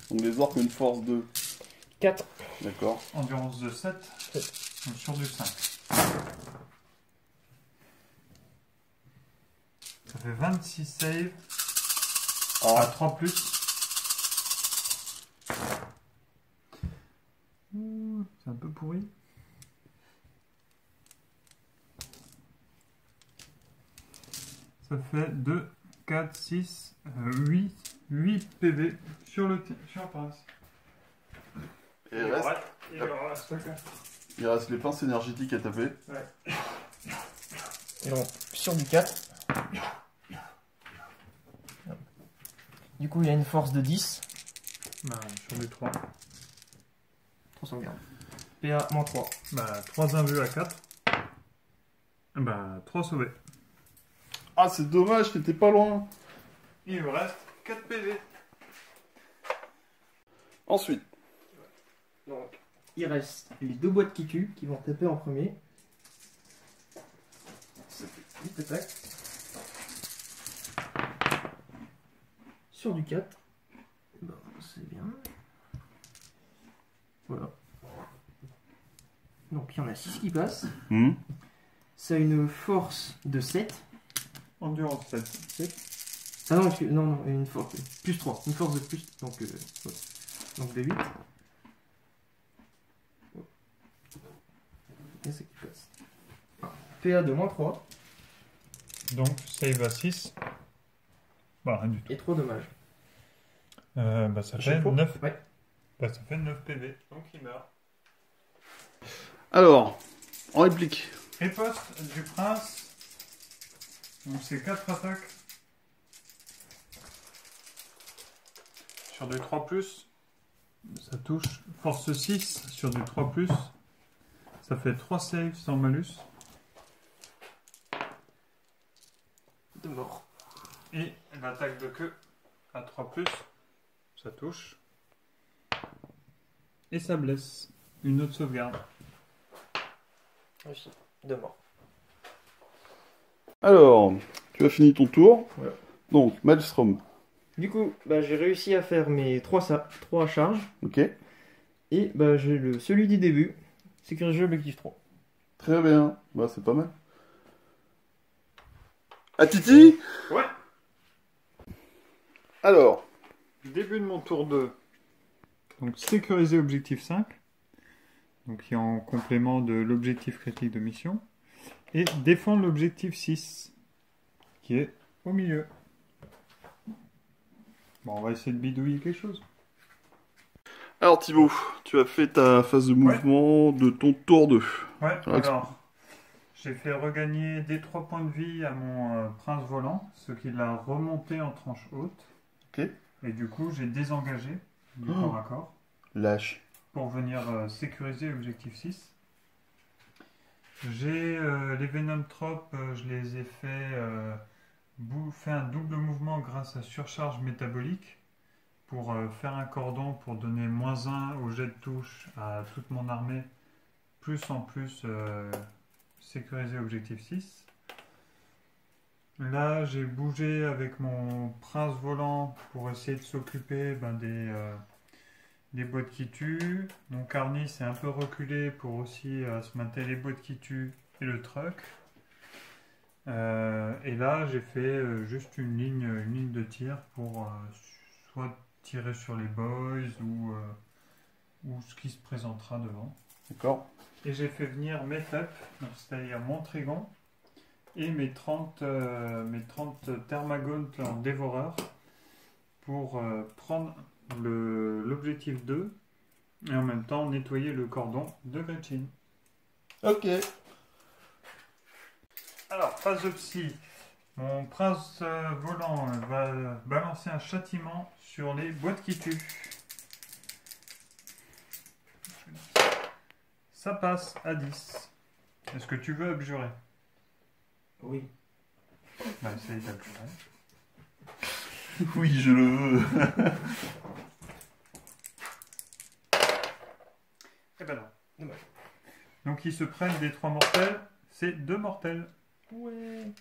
Donc, les orques ont une force de... 4. D'accord. Endurance de 7. Donc sur du 5. Ça fait 26 saves. À 3 plus. C'est un peu pourri. Ça fait 2, 4, 6, 8 PV sur le prince. Et il reste les pinces énergétiques à taper. Donc, sur du 4. Du coup, il y a une force de 10. Bah, sur du 3. 3 sauvegardes. PA, moins 3. Bah, 3 invus à 4. Bah, 3 sauvés. Ah, c'est dommage, t'étais pas loin. Il me reste 4 PV. Ensuite, Donc, il reste les 2 boîtes qui tuent qui vont taper en premier. Ça fait 8 attaques. Sur du 4. Bon, c'est bien. Voilà. Donc, il y en a 6 qui passent. Ça a une force de 7. Endurance 7. Ah non, non, une force. Plus 3. Une force de plus. Donc, ouais. Donc de 8. Et c'est qui passe. PA de moins 3. Donc, save à 6. Bah, rien du tout. Et 3 dommages. Bah, ça fait Chaque fois 9. Ouais. Bah, ça fait 9 PV. Donc, il meurt. alors, en réplique. Riposte du prince. Donc, c'est 4 attaques. Sur du 3 plus. Ça touche. Force 6 sur du 3 plus. Ça fait 3 saves sans malus. De mort. Et l'attaque de queue à 3 plus. Ça touche. Et ça blesse. Une autre sauvegarde. Réussi. De mort. Alors, tu as fini ton tour. Ouais. Donc, Maelstrom. Du coup, bah, j'ai réussi à faire mes 3 charges. Ok. Et bah, j'ai celui du début. Sécuriser objectif 3. Très bien. Bah, c'est pas mal. À Titi. Ouais. Alors, Début de mon tour 2. Donc sécuriser objectif 5. Donc qui est en complément de l'objectif critique de mission. Et défendre l'objectif 6. Qui est au milieu. Bon, on va essayer de bidouiller quelque chose. Alors Thibaut, tu as fait ta phase de mouvement de ton tour 2. Ouais, Alors, alors, j'ai fait regagner des 3 points de vie à mon prince volant, ce qui l'a remonté en tranche haute. Ok. Et du coup, j'ai désengagé du Oh. corps à corps Lâche. pour venir sécuriser l'objectif 6. J'ai les Venom Trop, je les ai fait un double mouvement grâce à surcharge métabolique pour faire un cordon pour donner -1 au jet de touche à toute mon armée, plus en plus sécuriser objectif 6. Là, j'ai bougé avec mon prince volant pour essayer de s'occuper des boîtes qui tuent. Mon Carnis s'est un peu reculé pour aussi se maintenir les boîtes qui tuent et le truck. Et là, j'ai fait juste une ligne de tir pour soit tirer sur les boys ou ce qui se présentera devant. D'accord. Et j'ai fait venir mes FEP, c'est-à-dire mon Trigon, et mes 30 Thermagones en dévoreur pour prendre l'objectif 2 et en même temps nettoyer le cordon de Gretchen. Ok. Alors, phase de psy. Mon prince volant va balancer un châtiment sur les boîtes qui tuent. Ça passe à 10. Est-ce que tu veux abjurer? Oui. Bah, essaye d'abjurer. Oui, je le veux. Eh ben non. Dommage. Donc ils se prennent des 3 mortels. C'est 2 mortels. Ouais.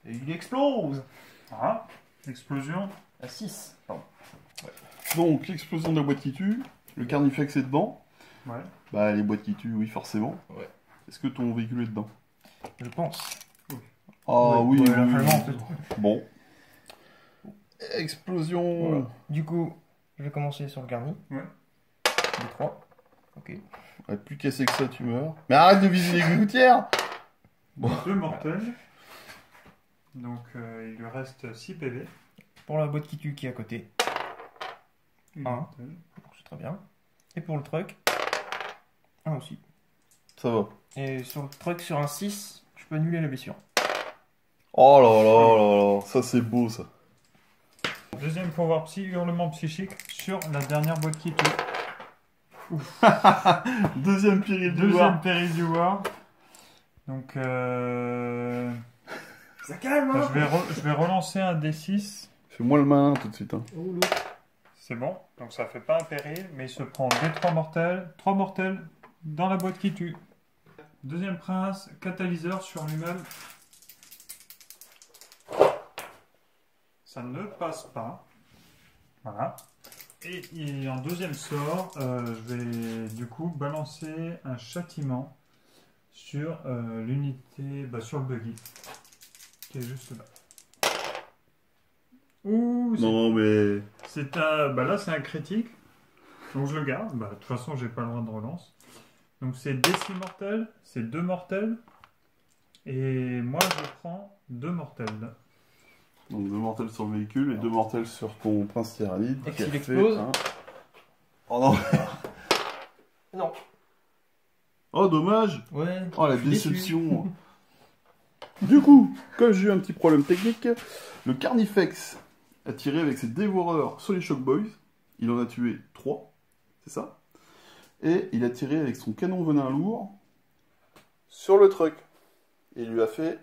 Et il explose. Ah, explosion. À 6. Pardon. Donc, l'explosion de la boîte qui tue, le Carnifex est dedans. Ouais. Bah, les boîtes qui tuent, oui, forcément. Ouais. Est-ce que ton véhicule est dedans? Je pense. Ah Ouais, oui, ouais, oui, largement, oui. peut-être. Bon. Explosion. Voilà. Du coup, je vais commencer sur le garni. Ouais. Les 3. Ok. Ouais, plus cassé que ça, tu meurs. Mais arrête de viser les gouttières. Bon. 2 mortels. Donc il lui reste 6 PV. Pour la boîte qui tue qui est à côté. Une Un. mortelle. Donc c'est très bien. Et pour le truck. Un aussi. Ça va. Et sur le truck, sur un 6, je peux annuler la blessure. Oh là là là là. Ça, c'est beau, ça. Deuxième pouvoir psy, hurlement psychique sur la dernière boîte qui tue. Deuxième péril du Deuxième War. péril du War. Donc Ça calme, hein. je vais relancer un D6. Fais-moi le malin tout de suite. Hein. Oh, l'eau. C'est bon. Donc ça fait pas un péril, mais il se prend des 3 mortels. 3 mortels dans la boîte qui tue. Deuxième prince, catalyseur sur lui-même. Ça ne passe pas. Voilà. Et en deuxième sort, je vais du coup balancer un châtiment sur l'unité, sur le buggy, qui est juste là. Ouh, Non, mais. c'est un, là c'est un critique, donc je le garde. De toute façon, j'ai pas le droit de relance. Donc c'est D6 mortels, c'est 2 mortels, et moi je prends 2 mortels. Donc 2 mortels sur le véhicule et 2 mortels sur ton prince tyrannide. Et qui a s'il fait explose un- Oh non. Non. Oh dommage. Ouais. Oh la je suis déçu. déception. Du coup, comme j'ai eu un petit problème technique, le Carnifex a tiré avec ses dévoreurs sur les Shock Boys. Il en a tué 3, c'est ça? Et il a tiré avec son canon venin lourd sur le truck. Et il lui a fait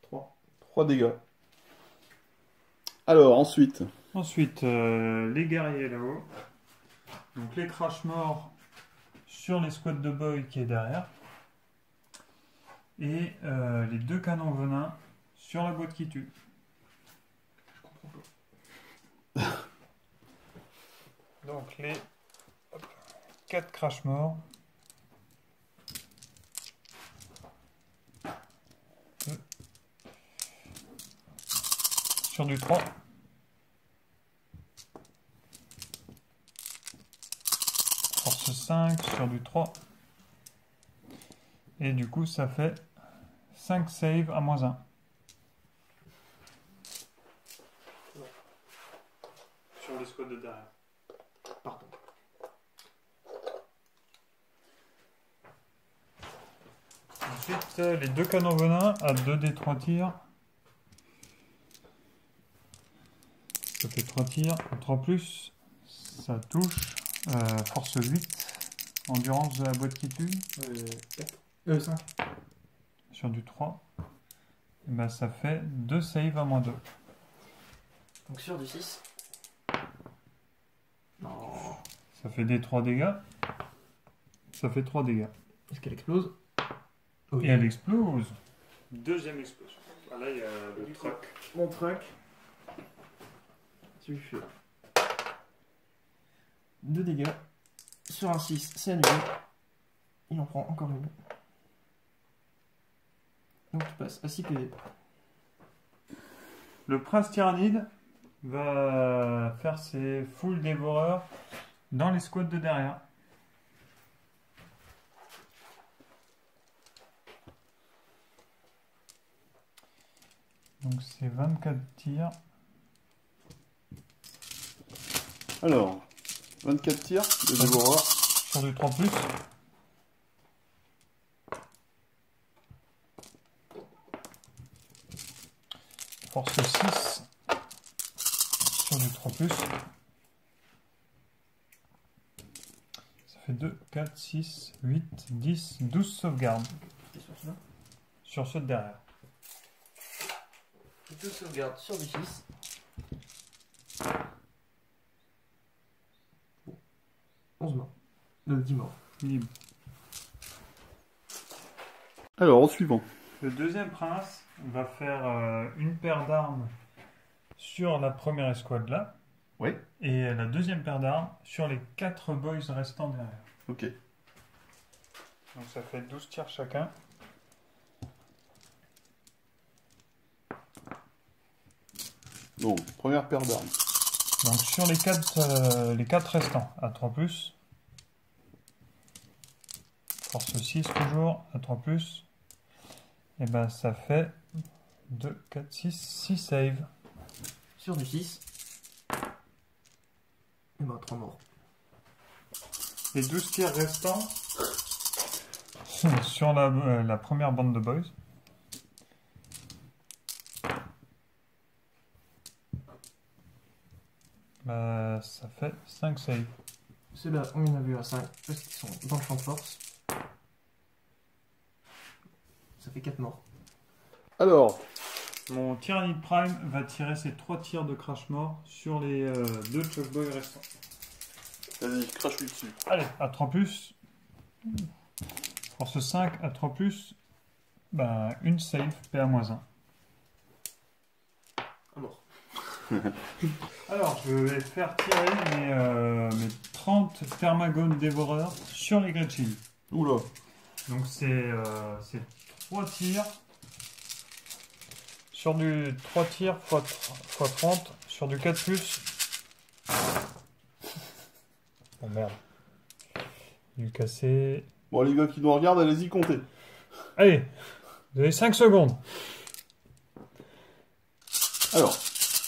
3 dégâts. Alors ensuite, Ensuite, les guerriers là-haut. Donc les crash morts sur les squads de boy qui est derrière. Et les 2 canons venin sur la boîte qui tue. Donc les 4 crash morts. sur du 3. Force 5 sur du 3. Et du coup, ça fait 5 save à -1. Sur les squads de derrière. Pardon. Ensuite, les deux canons venin à 2 des 3 tirs. Ça fait 3 tirs, 3 plus, ça touche. Force 8, endurance de la boîte qui tue. 5. Sur du 3. Et ben, ça fait 2 saves à -2. Donc sur du 6. Non. Ça fait des 3 dégâts. Ça fait 3 dégâts. Est-ce qu'elle explose? Et elle explose. Deuxième explosion. Ah, là, il y a le truck. Mon truck. Tu lui fais 2 dégâts. Sur un 6, c'est annulé. Il en prend encore une. Donc tu passes à 6 PV. Le prince tyrannide va faire ses full dévoreurs dans les squads de derrière. Donc c'est 24 tirs. Alors, 24 tirs de dévoreur. Sur du 3 plus. Force 6. Sur du 3 plus. Ça fait 2, 4, 6, 8, 10, 12 sauvegardes. C'est sur cela. Sur ceux de derrière. 2 sauvegardes sur du 6. Bon. 11 morts. 10 morts. Libre. Alors, en suivant. Le deuxième prince va faire une paire d'armes sur la première escouade là. Oui. Et la deuxième paire d'armes sur les 4 boys restants derrière. Ok. Donc ça fait 12 tirs chacun. Donc, première paire d'armes. Donc sur les 4 restants à 3 plus. Force 6 toujours à 3 plus. Et ben ça fait 2, 4, 6 saves. Sur du 6. Et ben 3 morts. Les 12 tirs restants sur la première bande de boys. Ça fait 5 saves. C'est là, on en a vu à 5 parce qu'ils sont dans le champ de force. Ça fait 4 morts. Alors, Mon Tyrannide Prime va tirer ses 3 tirs de crash mort sur les 2 Chuck Boys restants. vas-y, crache-lui dessus. Allez, à 3 plus. Force 5 à 3 plus. Ben, une save, PA-1. Un mort. Alors, je vais faire tirer mes 30 Thermagone dévoreurs sur les Gretchen. Oula. Donc, c'est 3 tirs. Sur du 3 tirs x 30. Sur du 4 plus. Oh merde. Du cassé. Bon, les gars qui nous regardent, allez-y, comptez. Allez, vous avez 5 secondes. Alors,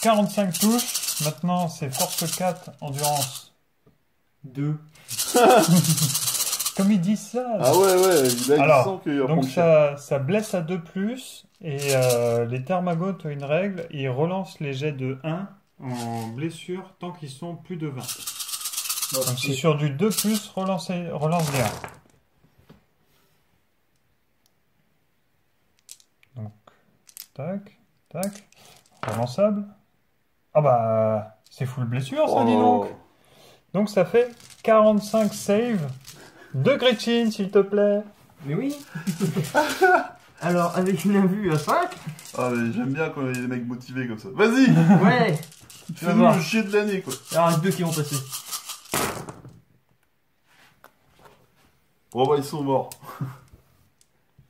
45 touches. Maintenant, c'est force 4, endurance 2. Comme ils disent ça. ah ouais, là, il Alors, sent qu'il va Donc prendre cher. ça blesse à 2 plus. Et les Thermagotes ont une règle. Ils relancent les jets de 1 en blessure tant qu'ils sont plus de 20. Donc c'est sur du 2 plus, relance les 1. Donc, tac, tac. Relançable. Ah bah, c'est full blessure ça, dis donc. Donc ça fait 45 saves de Gretchen, s'il te plaît. Mais oui. Alors, avec une invue à 5. Ah, mais j'aime bien quand il y a des mecs motivés comme ça. Vas-y. Ouais. Fais-nous le chier de l'année, quoi. Alors, les 2 qui vont passer. Bon, bah, ils sont morts.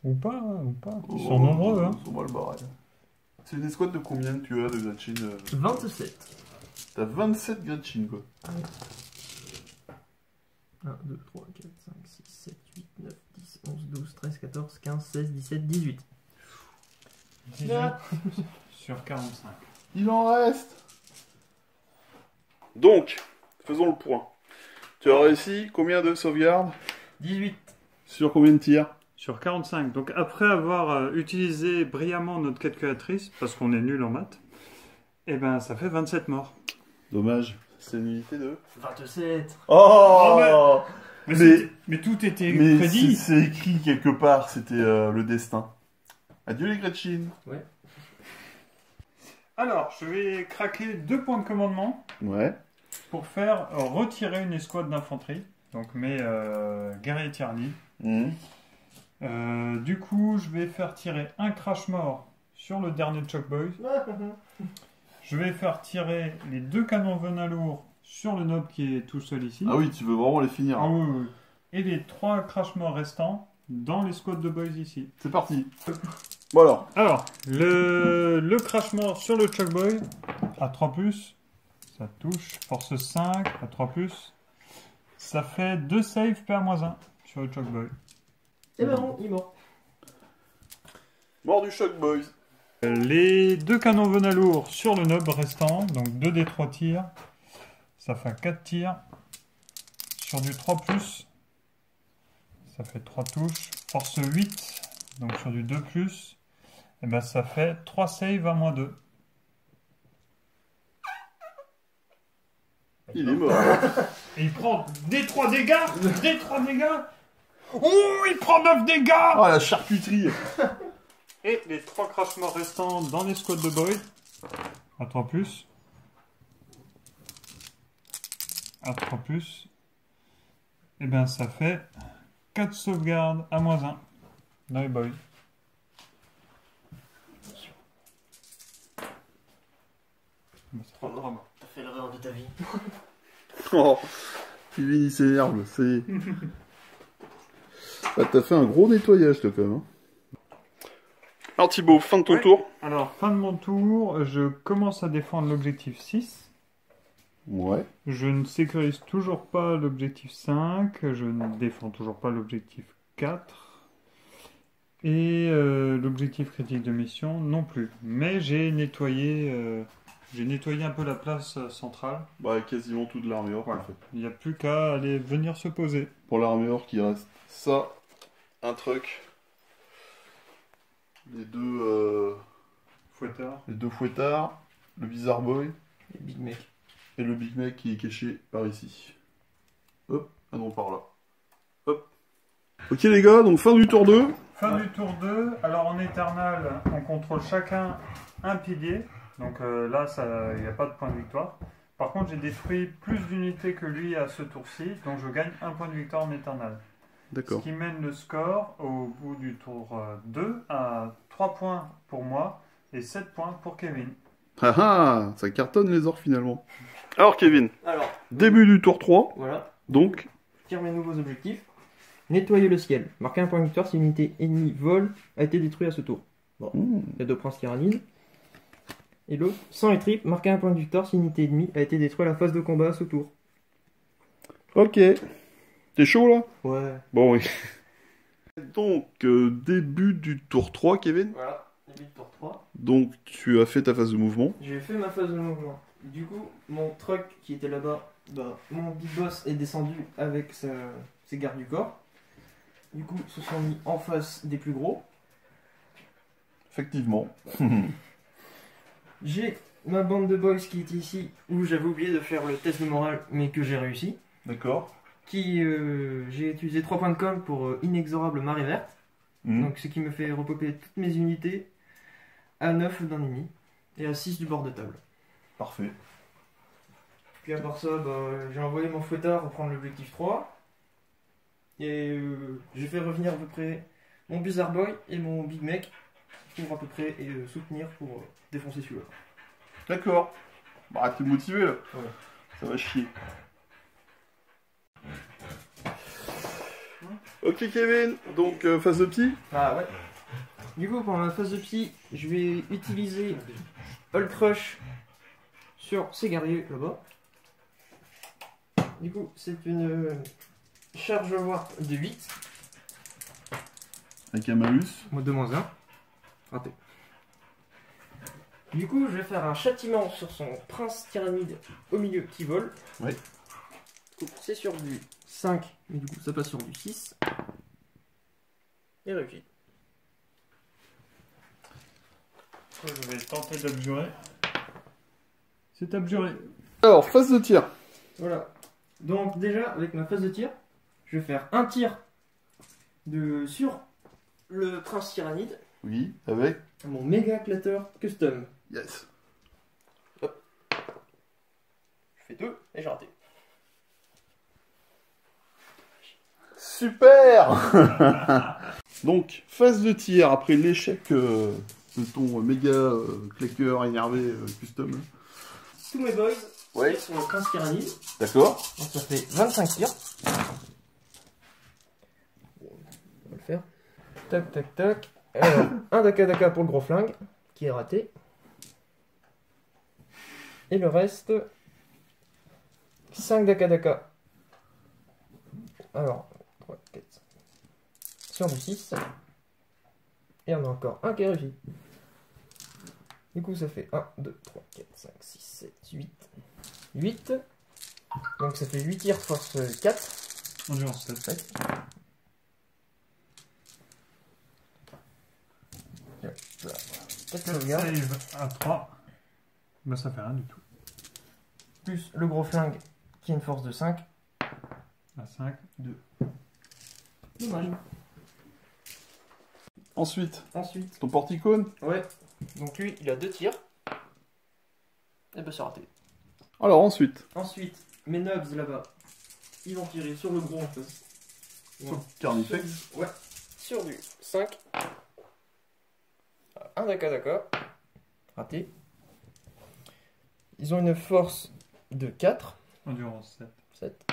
Ou pas, ou pas. Ils Oh, sont nombreux, hein. Ils sont mal barrés. C'est une escouade de combien que tu as de Gretchen 27. T'as 27 Gretchen, quoi. 1, 2, 3, 4, 5, 6, 7, 8, 9, 10, 11, 12, 13, 14, 15, 16, 17, 18. 18 sur 45. Il en reste. Donc, faisons le point. Tu as réussi combien de sauvegardes 18. sur combien de tirs? Sur 45. Donc après avoir utilisé brillamment notre calculatrice, parce qu'on est nul en maths, eh ben ça fait 27 morts. Dommage, c'est une unité de... 27. Oh, Mais tout était mais prédit. c'est écrit quelque part, c'était le destin. Adieu les Gretchen. Ouais. Alors, je vais craquer 2 points de commandement Ouais. pour faire retirer une escouade d'infanterie. Donc mes guerriers tyrannides. Mhm. Du coup, je vais faire tirer un crash mort sur le dernier Choc Boys. Je vais faire tirer les 2 canons venin lourd sur le noble qui est tout seul ici. Ah oui, tu veux vraiment les finir. Ah oui, oui. Et les 3 crash morts restants dans les squads de boys ici. C'est parti. Voilà. Alors, le crash mort sur le Choc Boy à 3+, ça touche. Force 5 à 3+, ça fait 2 saves PA-1 sur le Choc Boy. C'est marrant, il est mort. Mort du Shock Boys. Les 2 canons venin lourd sur le noble restant, donc 2 des 3 tirs, ça fait 4 tirs. Sur du 3+, ça fait 3 touches. Force 8, donc sur du 2+, et ben ça fait 3 saves à -2. Il est mort. Et il prend des 3 dégâts. Des 3 dégâts. Oh, il prend 9 dégâts. Oh la charcuterie. Et les 3 crash morts restants dans les squads de boy à 3+. À 3+. Et bien ça fait 4 sauvegardes à -1 dans les boys. T'as fait l'erreur de ta vie. Oh, Kevin il s'énerve, c'est... Ah, t'as fait un gros nettoyage toi quand même. Hein. Alors Thibaut, fin de ton Ouais. tour. Alors, fin de mon tour, je commence à défendre l'objectif 6. Ouais. Je ne sécurise toujours pas l'objectif 5. Je ne défends toujours pas l'objectif 4. Et l'objectif critique de mission non plus. Mais j'ai nettoyé un peu la place centrale. Bah quasiment toute l'armure Voilà. en fait. Il n'y a plus qu'à aller venir se poser. Pour l'armure qui reste ça, un truc, les deux fouettards, le Bizarre Boy Les Big Mec. et le Big Mec qui est caché par ici. Hop, ah non par là. Hop. Ok les gars, donc fin du tour 2. Fin du tour 2. Alors en éternel, on contrôle chacun un pilier. Donc là, il n'y a pas de point de victoire. Par contre, j'ai détruit plus d'unités que lui à ce tour-ci. Donc je gagne un point de victoire en éternel. Ce D'accord. qui mène le score au bout du tour 2 à 3 points pour moi et 7 points pour Kevin. Ah ah, ça cartonne les ors finalement. Alors Kevin, Alors, début du tour 3, voilà. donc... Je tire mes nouveaux objectifs. Nettoyer le ciel. Marquer un point de victoire si une unité ennemie vol a été détruite à ce tour. Bon, il y a 2 princes tyrannides. Et l'autre, sang et trip. Marquer un point de victoire si une unité ennemie a été détruite à la phase de combat à ce tour. Ok. T'es chaud là? Ouais. Bon oui. Donc, début du tour 3 Kevin. Voilà, début de tour 3. Donc tu as fait ta phase de mouvement. J'ai fait ma phase de mouvement. Du coup, mon truck qui était là-bas, bah, mon big boss est descendu avec ses gardes du corps. Du coup, ils se sont mis en face des plus gros. Effectivement. J'ai ma bande de boys qui était ici, où j'avais oublié de faire le test de morale, mais que j'ai réussi. D'accord. J'ai utilisé 3 points de com pour inexorable marée verte. Donc ce qui me fait repoper toutes mes unités à 9 d'un ennemi et à 6 du bord de table. Parfait. Puis à part ça, bah, j'ai envoyé mon fouettard reprendre l'objectif 3. Et j'ai fait revenir à peu près mon Bizarre Boy et mon Big Mec pour à peu près soutenir pour défoncer celui-là. D'accord. Bah t'es motivé là. Ouais. Ça va chier. Ok Kevin, donc phase de petit. Ah ouais. Du coup, pour ma phase de psy, je vais utiliser Hulk Rush sur ces guerriers là-bas. Du coup, c'est une charge warp de 8. Avec un malus. Moi 2-1. Raté. Du coup, je vais faire un châtiment sur son prince tyrannide au milieu qui vole. Ouais. Du coup, c'est sur du 5, mais du coup, ça passe sur du 6. Et réussi. Je vais tenter d'abjurer. C'est abjuré. Alors, phase de tir. Voilà. Donc, déjà, avec ma phase de tir, je vais faire un tir sur le prince tyrannide. Oui, avec. Mon méga clatter custom. Yes. Je fais 2 et j'ai raté. Super. Donc, phase de tir après l'échec de ton méga claqueur énervé custom. Tous mes boys Ouais. tirent sur le prince tyrannide. D'accord. Donc ça fait 25 tirs. On va le faire. Tac, tac, tac. Alors, un Daka pour le gros flingue, qui est raté. Et le reste, 5 Daka. Alors, 3, 4, sur du 6. Et on a encore un qui est réussi. Du coup, ça fait 1, 2, 3, 4, 5, 6, 7, 8. 8. Donc ça fait 8 tirs force 4. Endurance 7. Save à 3. Bah ça fait rien du tout. Plus le gros flingue qui a une force de 5. À 5. 2. Dommage. Ensuite, Ensuite. ton porticone. Ouais. Donc lui, il a 2 tirs. Et bah c'est raté. Alors, ensuite, Ensuite, mes nubs là-bas, ils vont tirer sur le gros en face. sur Carnifex. Ouais. Sur du 5. Un Daka. Raté. Ils ont une force de 4. Endurance 7. 7.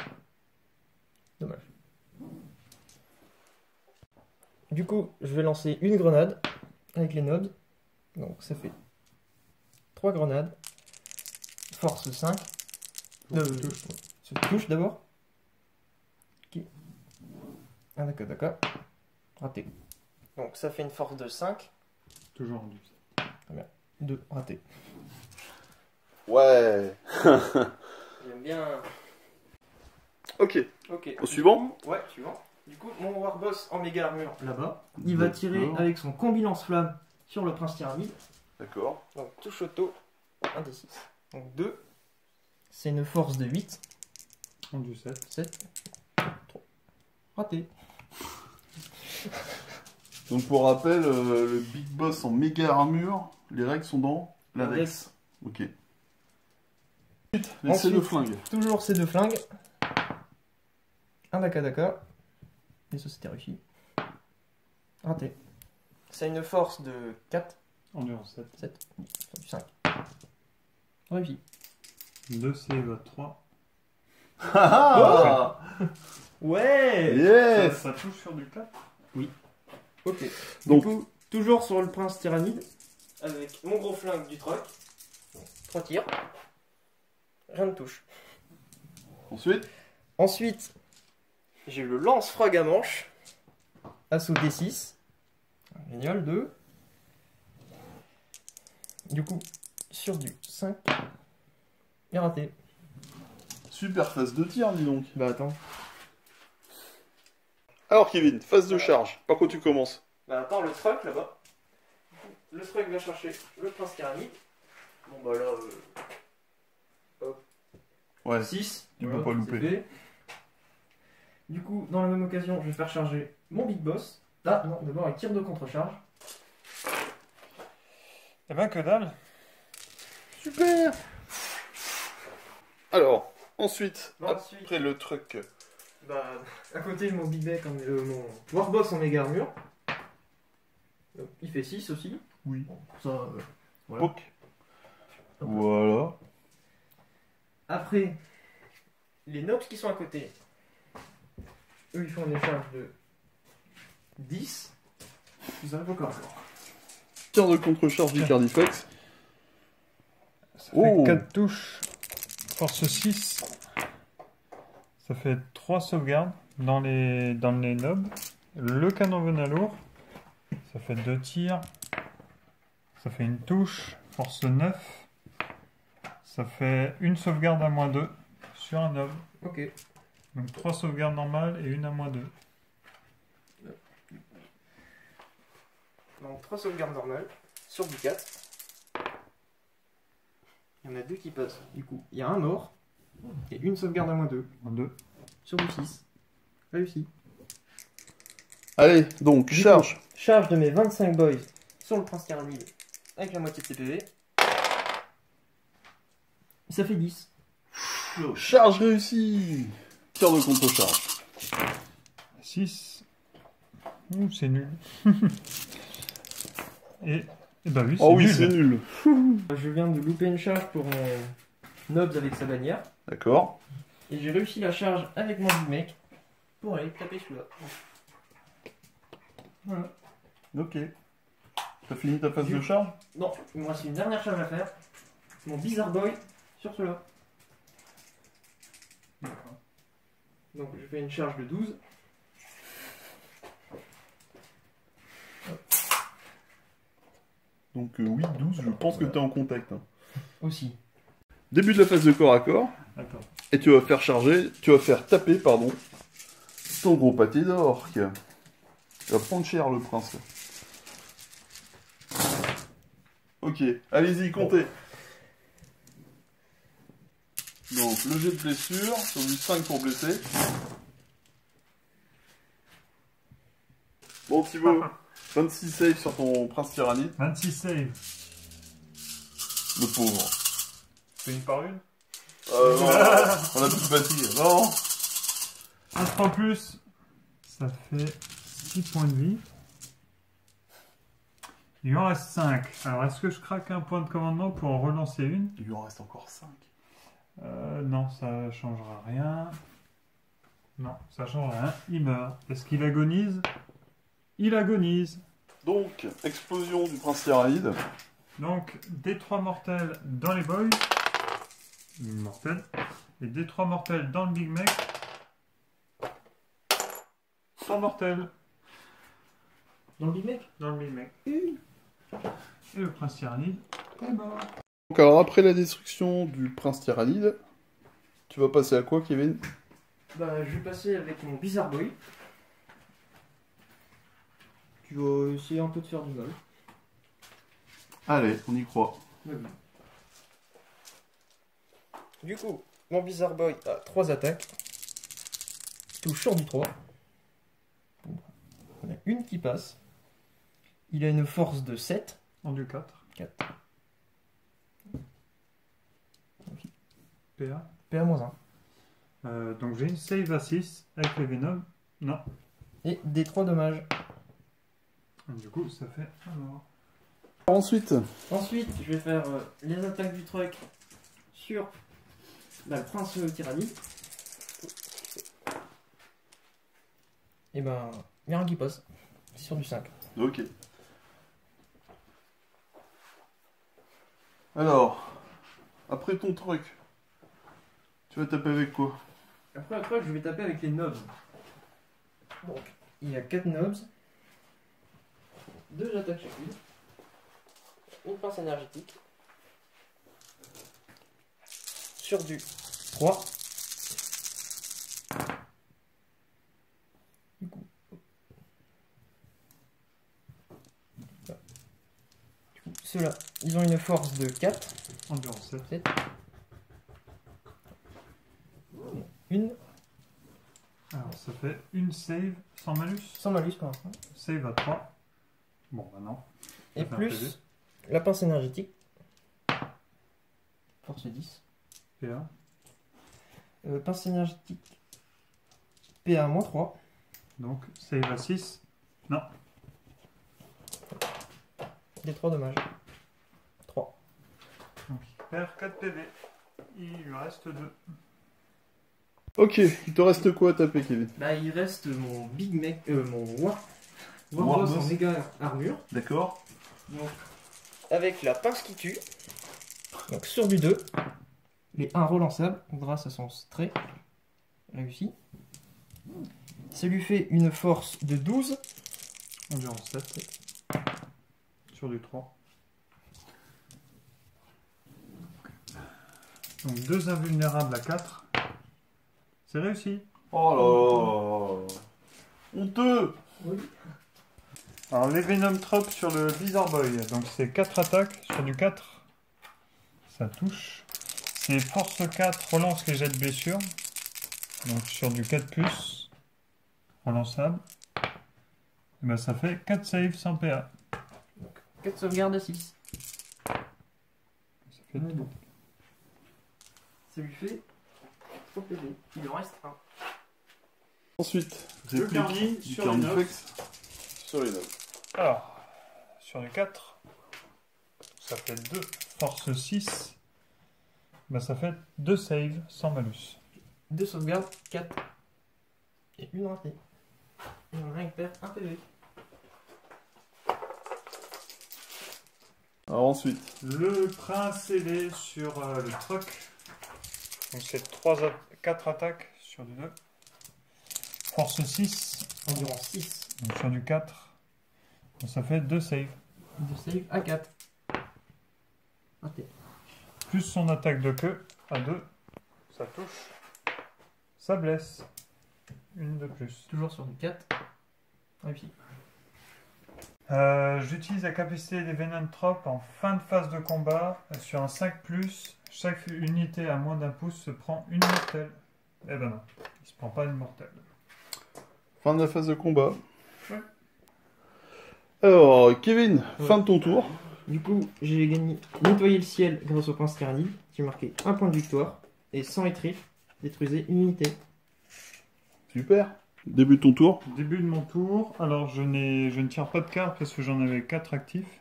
Dommage. Du coup, je vais lancer une grenade avec les nobs. Donc ça fait 3 grenades. Force 5. Touche d'abord. Ok. Un Daka. Raté. Donc ça fait une force de 5. Toujours en 12. 2. Raté. Ouais. J'aime bien. Ok. Ok. Au suivant. Ouais, suivant. Du coup, mon Warboss en méga armure là-bas, il va tirer D'accord. avec son combi lance-flamme sur le prince tyrannide. D'accord. Donc touche auto, 1 des 6. Donc 2. C'est une force de 8. En du 7. 7. 3. Raté. Donc, pour rappel, le Big Boss en méga armure, les règles sont dans l'index. Ok. Ensuite, l'essai de Ensuite, flingue. Toujours ces 2 flingues. Un Daka. Et ça c'était réussi. Raté. C'est une force de 4. Endurance 7. 7. Du 5. Réussi. 2 save à 3. Ah Ouais. Yes. Ça touche sur du 4. Ok. Donc- Du coup, toujours sur le prince tyrannide, avec mon gros flingue du truck. 3 tirs. Rien ne touche. Ensuite, J'ai le lance-frag à manche. Assaut D6. Génial, 2. Du coup, sur du 5. Et raté. super phase de tir, dis donc. Bah attends. Alors, Kevin, phase de charge. Par quoi tu commences? Bah attends, le truck là-bas. Le truck va chercher le prince tyrannide. Bon bah là, Ouais. 6. Tu peux pas louper. Du coup, dans la même occasion, je vais faire charger mon Big Boss. Ah non, d'abord avec tir de contre-charge. Eh ben que dalle. Super. Alors, ensuite, Ensuite. après le truc. Bah, à côté, j'ai mon Big Beck, mon Warboss en méga armure. Donc, il fait 6 aussi. Oui. Bon, ça, voilà. Poc. Voilà. Après, les Nobs qui sont à côté, eux, ils font une charge de 10. Ils arrivent encore. Tir de contre-charge du Carnifex. Ça Oh. fait 4 touches. Force 6. Ça fait 3 sauvegardes dans les nobs. Le canon venin lourd. Ça fait 2 tirs. Ça fait une touche. Force 9. Ça fait une sauvegarde à -2 sur un nob. Ok. Donc 3 sauvegardes normales et une à -2. Donc 3 sauvegardes normales sur du 4. Il y en a 2 qui passent. Du coup, il y a un mort et une sauvegarde à -2 2. sur du 6. Réussi. Allez, donc, charge. Charge de mes 25 boys sur le prince tyrannide avec la moitié de CPV. Ça fait 10. Charge réussie. Tir de contre-charge. 6. Ouh, c'est nul. et bah oui, c'est Oh oui, nul. c'est nul. Je viens de louper une charge pour mon Nobs avec sa bannière. D'accord. Et j'ai réussi la charge avec mon big mec pour aller taper celui-là. Voilà. Ok. T'as fini ta phase de charge? Non, il me reste une dernière charge à faire. Mon Bizarre Boy sur cela. Donc je fais une charge de 12. Donc oui, 12, je pense que t'es en contact. Hein. Aussi. Début de la phase de corps à corps. D'accord. Et tu vas faire charger, tu vas faire taper, pardon, ton gros pâté d'orque. Il va prendre cher, le prince. Ok, allez-y, comptez. Donc, le jet de blessure, sur du 5 pour blesser. Bon, Thibaut, 26 save sur ton prince tyrannide. 26 save. Le pauvre. C'est une par une. Non, on a plus de fatigue. Non. 1 en plus. Ça fait 6 points de vie. Il lui en reste 5. Alors, est-ce que je craque un point de commandement pour en relancer une? Il lui en reste encore 5. Non, ça changera rien. Non, ça changera rien. Il meurt. Est-ce qu'il agonise? Il agonise. Donc, explosion du prince tyrannide. Donc, D3 mortels dans les boys. Mortels. Et D3 mortels dans le Big Mec. 3 mortels Dans le big mec. dans le Big Mec. Et le prince tyrannide est mort. Donc alors après la destruction du prince tyrannide, tu vas passer à quoi, Kevin? Bah je vais passer avec mon Bizarre Boy. Tu vas essayer un peu de faire du mal. Allez, on y croit. Du coup, mon Bizarre Boy a 3 attaques. Touche sur du 3. On a une qui passe. Il a une force de 7. En du 4. 4. PA. PA-1. Donc j'ai une save à 6 avec les Venom. Non. Et des 3 dommages. Du coup, ça fait un mort. Ensuite, Ensuite, je vais faire les attaques du truck sur le prince tyrannide. Et ben, il y a un qui passe. C'est sur du 5. ok. Alors, après ton truc, tu vas taper avec quoi? Après le truc, je vais taper avec les nobs. Donc, il y a 4 nobs. 2 attaques chacune. Une pince énergétique. Sur du 3. Du coup. Voilà. Du coup, ceux-là, ils ont une force de 4. Endurance 7. 7. Une. Alors ça fait une save sans malus. Sans malus pour l'instant. Save à 3. Bon, bah non. Et Ça fait un PV. plus la pince énergétique. Force 10. PA. Pince énergétique. PA-3. Donc save à 6. Non. Des 3 dommages. 3. Donc il perd 4 PV. Il lui reste 2. Ok, il te reste quoi à taper, Kevin? Bah, il reste mon Big Mec. Mon Warboss Warboss. en méga armure. D'accord. Donc, avec la pince qui tue. Donc sur du 2. Les 1 relançables grâce à son trait réussi. Ça lui fait une force de 12. Environ 7. Sur du 3. Donc 2 invulnérables à 4. C'est réussi. Oh là là. Honteux. Oui. Alors les Venom Trop sur le Blizzard Boy. Donc c'est 4 attaques sur du 4. Ça touche. C'est force 4, relance les jets de blessure. Donc sur du 4+, relançable. Et ben, ça fait 4 saves sans PA. 4 sauvegardes à 6. Ça fait Bon. Ça lui fait 3 PV. Il en reste 1. Ensuite, Le réplique Carni du sur les Carnifex sur les notes. Alors, sur du 4, ça fait 2 force 6. Ben, ça fait 2 saves sans malus. 2 sauvegardes, 4. Et une ratée. Et on récupère 1 PV. Alors ensuite, Le prince ailé sur le truck. Donc c'est 4 attaques sur du 2. Force 6. Environ 6. Donc sur du 4. Donc ça fait 2 saves. 2 save à 4. Raté. Plus son attaque de queue à 2. Ça touche. Ça blesse. Une de plus. Toujours sur du 4. Réussi. J'utilise la capacité des Venom Trop en fin de phase de combat. Sur un 5+, chaque unité à moins d'un pouce se prend une mortelle. Eh ben non, il se prend pas une mortelle. fin de la phase de combat. Ouais. Alors, Kevin, Ouais. fin de ton tour. Du coup, j'ai gagné nettoyer le ciel grâce au prince Tyrannide, qui marquait 1 point de victoire. Et sans étrif, détruisait une unité. Super. Début de ton tour. Début de mon tour. Alors je ne tire pas de cartes parce que j'en avais 4 actifs.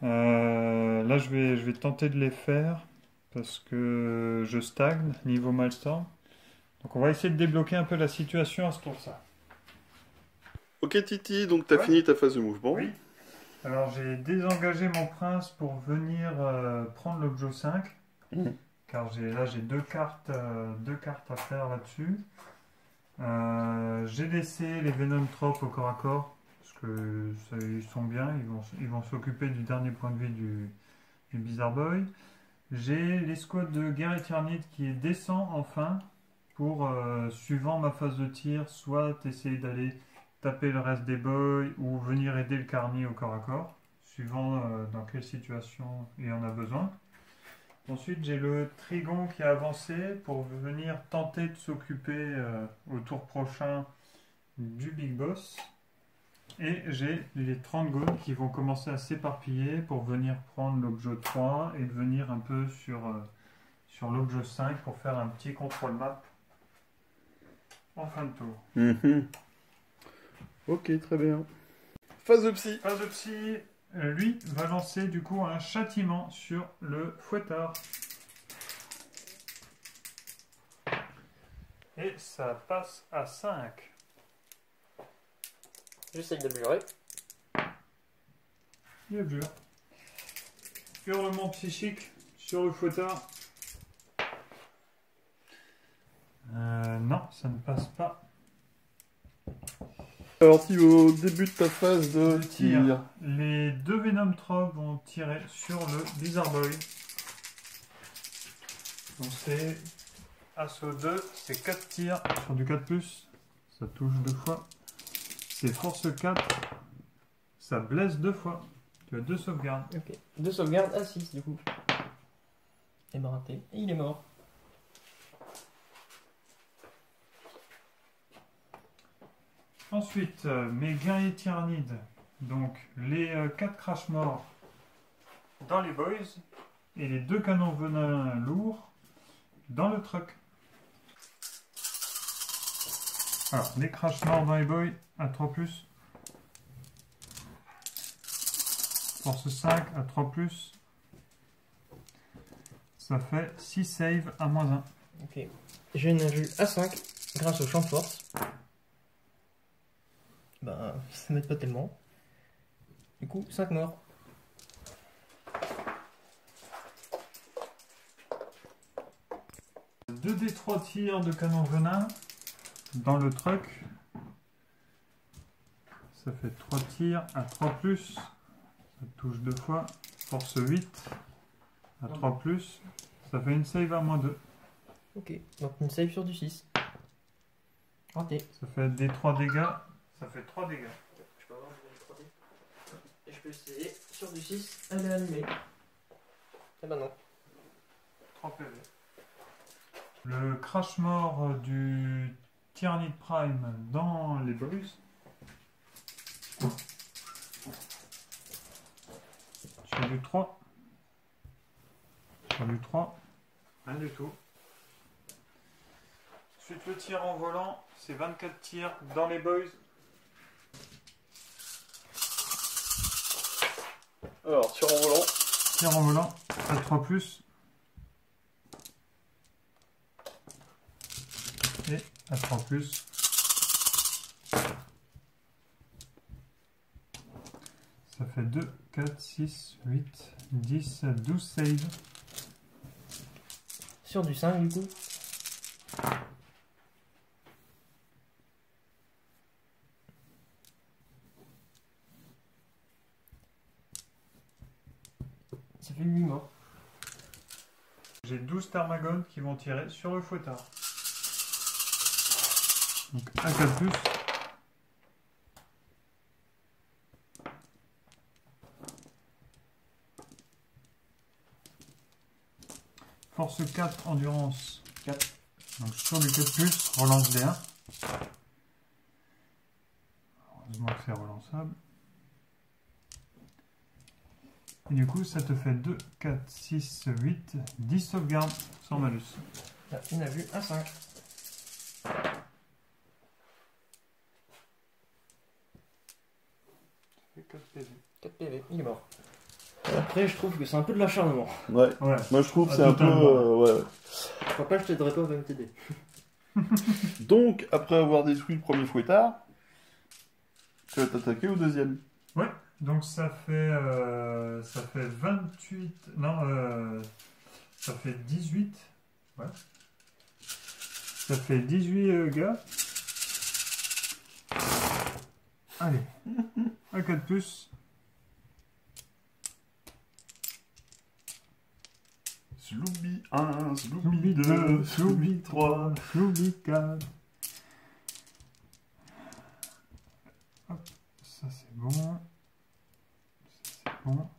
Là je vais tenter de les faire parce que je stagne niveau Milestorm. Donc on va essayer de débloquer un peu la situation à ce tour-là. Ok Titi, donc t'as Ouais. fini ta phase de mouvement. Oui. Alors j'ai désengagé mon prince pour venir prendre l'objet 5. Mhm. Car j'ai 2 cartes à faire là-dessus. J'ai laissé les Venom Trop au corps à corps parce que ils sont bien, ils vont s'occuper du dernier point de vie du Blizzard Boy. J'ai l'escouade de Guerre Tyrannide qui descend enfin pour, suivant ma phase de tir, soit essayer d'aller taper le reste des boys ou venir aider le Carni au corps à corps, suivant dans quelle situation il en a besoin. Ensuite, j'ai le Trigon qui a avancé pour venir tenter de s'occuper au tour prochain du Big Boss. Et j'ai les 30 goons qui vont commencer à s'éparpiller pour venir prendre l'objet 3 et venir un peu sur l'objet 5 pour faire un petit contrôle map en fin de tour. Mhm. Ok, très bien. Phase de psy. Phase de psy, lui va lancer du coup un châtiment sur le fouettard. Et ça passe à 5. J'essaye de l'améliorer. Il est dur. Hurlement psychique sur le fouettard. Non, ça ne passe pas. Alors tu au début de ta phase de Le tir. tir. Les 2 Venom Trop vont tirer sur le Blizzard Boy. Donc c'est assaut 2, c'est 4 tirs sur du 4+. Ça touche 2 fois. C'est force 4. Ça blesse 2 fois. Tu as 2 sauvegardes. Ok. 2 sauvegardes à 6 du coup. Et ben raté. Et il est mort. Ensuite, mes guerriers tyrannides. Donc les 4 crash morts dans les boys et les 2 canons venin lourds dans le truck. Alors, les crash morts dans les boys à 3+. Force 5 à 3+. Ça fait 6 saves à -1. Ok. J'ai une injure à 5 grâce au champ de force. Ben, ça m'aide pas tellement. Du coup, 5 morts. 2d3 tirs de canon venin dans le truck. Ça fait 3 tirs à 3+. Ça touche 2 fois. Force 8 à 3+. Ça fait une save à -2. Ok, donc une save sur du 6. Raté. Ça fait des 3 dégâts. Ça fait 3 dégâts. Je peux avoir une 3D. Et je peux essayer sur du 6, elle est allumée. Eh ben non. 3 PV. Le crash mort du Tyrannid Prime dans les boys. Sur du 3. Sur du 3. Rien du tout. Ensuite, le tir en volant, c'est 24 tirs dans les boys. Alors, tir en volant. Tir en volant, à 3+. Et à 3+. Ça fait 2, 4, 6, 8, 10, 12 saves. Sur du 5 du coup. Ça fait 8 morts. J'ai 12 thermagones qui vont tirer sur le fouettard. Donc un 4+. Force 4, endurance 4. Donc sur du 4+, relance D1. Heureusement que c'est relançable. Et du coup, ça te fait 2, 4, 6, 8, 10 sauvegardes sans malus. Là, il a vu un 5. Ça fait 4 PV. 4 PV, il est mort. Après, je trouve que c'est un peu de l'acharnement. Ouais. Ouais. Moi, je trouve que Ah, c'est un peu... totalement. ouais. Papa, je t'aiderai pas, va me t'aider. Donc, après avoir détruit le premier fouettard, tu vas t'attaquer au deuxième. Ouais, donc ça fait 28. Non, ça fait 18. Ouais. Ça fait 18 gars. Allez, un 4+. Slooby 1, Slooby Slooby 2, 2, Slooby Slooby 3. 3, Slooby 4. Hop, ça c'est bon. Ça c'est bon,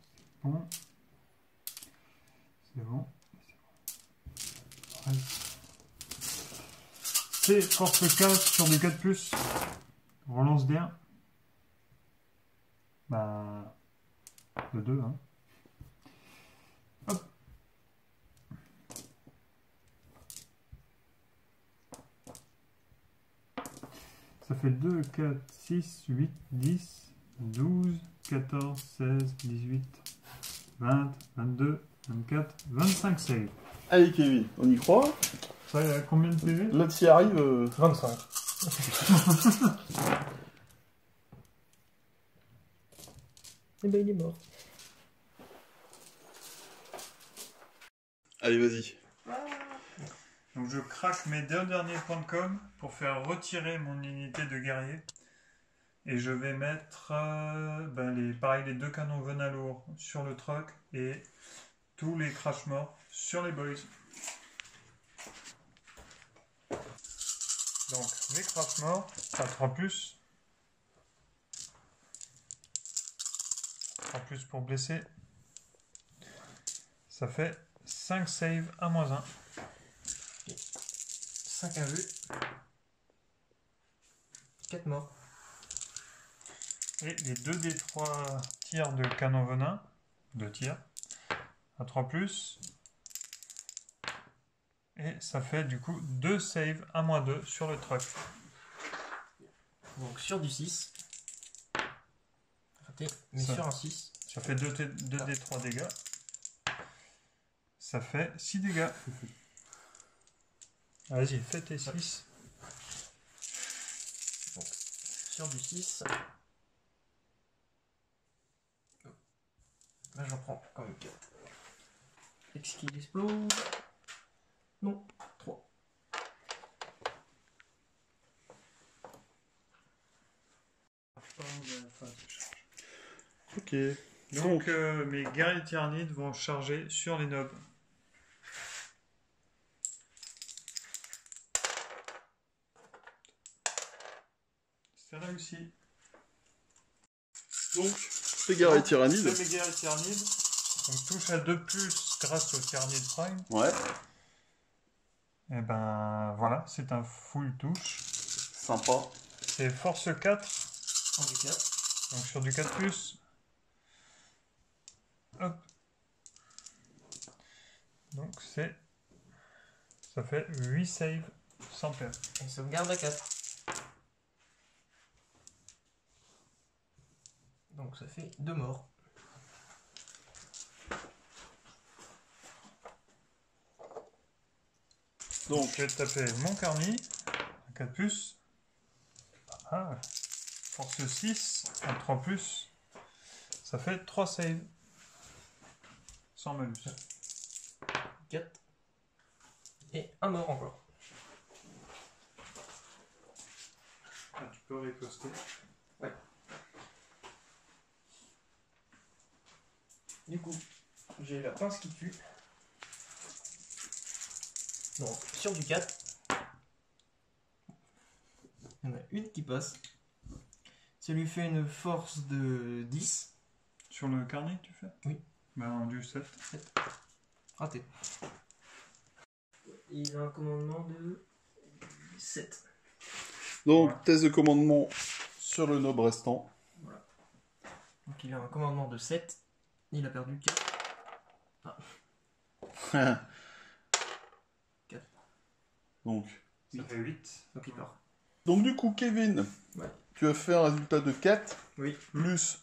c'est bon. C'est bon, c'est bon. C'est force 4 sur du 4+. Relance D1. Bah, le 2, hein. Hop. Ça fait 2, 4, 6, 8, 10, 12, 14, 16, 18, 20, 22, 24, 25 saves. Allez, Kevin, on y croit. Ça, il y a combien de PV? Là, tu y arrives. 25. Et ben il est mort. Allez, vas-y. Donc je craque mes 2 derniers points de com pour faire retirer mon unité de guerrier. Et je vais mettre pareil, les 2 canons venin lourds sur le truck et tous les crash morts sur les boys. Donc les crash morts à 3+. 3+ pour blesser. Ça fait 5 saves à -1. 5 à vue. 4 morts. Et les 2d3 tirs de canon venin, 2 tirs, à 3+. Et ça fait du coup 2 saves à -2 sur le truck. Donc sur du 6. Raté, mais Ça. sur un 6. Ça fait 2d3 dégâts. Ça fait 6 dégâts. Vas-y, fais tes 6. Donc sur du 6. Là j'en prends quand même 4. Est-ce qu'il explose? Non, 3. phase de charge. Ok. Donc, mes guerriers tyrannides vont charger sur les nobs. C'est réussi. Donc, les guerriers tyrannides. Mes guerriers tyrannides. On touche à 2+ grâce au tyrannide prime. Ouais. Et ben voilà, c'est un full touche. Sympa. C'est force 4. En du 4. Donc sur du 4+. Hop. Donc ça fait 8 saves sans perdre. Et sauvegarde à 4. Donc ça fait 2 morts. Donc je vais taper mon carni. Un 4+. Ah, force 6. Un 3+. Ça fait 3 saves. Sans malus. 4. Et un mort encore. Ah, tu peux riposter. Ouais. Du coup, j'ai la pince qui tue. Donc, sur du 4, il y en a une qui passe. Ça lui fait une force de 10. Sur le carnet, tu fais? Oui. Ben, du 7. Raté. Il a un commandement de 7. Donc, Ouais. test de commandement sur le nob restant. Donc il a un commandement de 7. Il a perdu 4. Donc, Ça fait 8. Donc il part. donc, du coup, Kevin, Ouais. tu as fait un résultat de 4, Oui. plus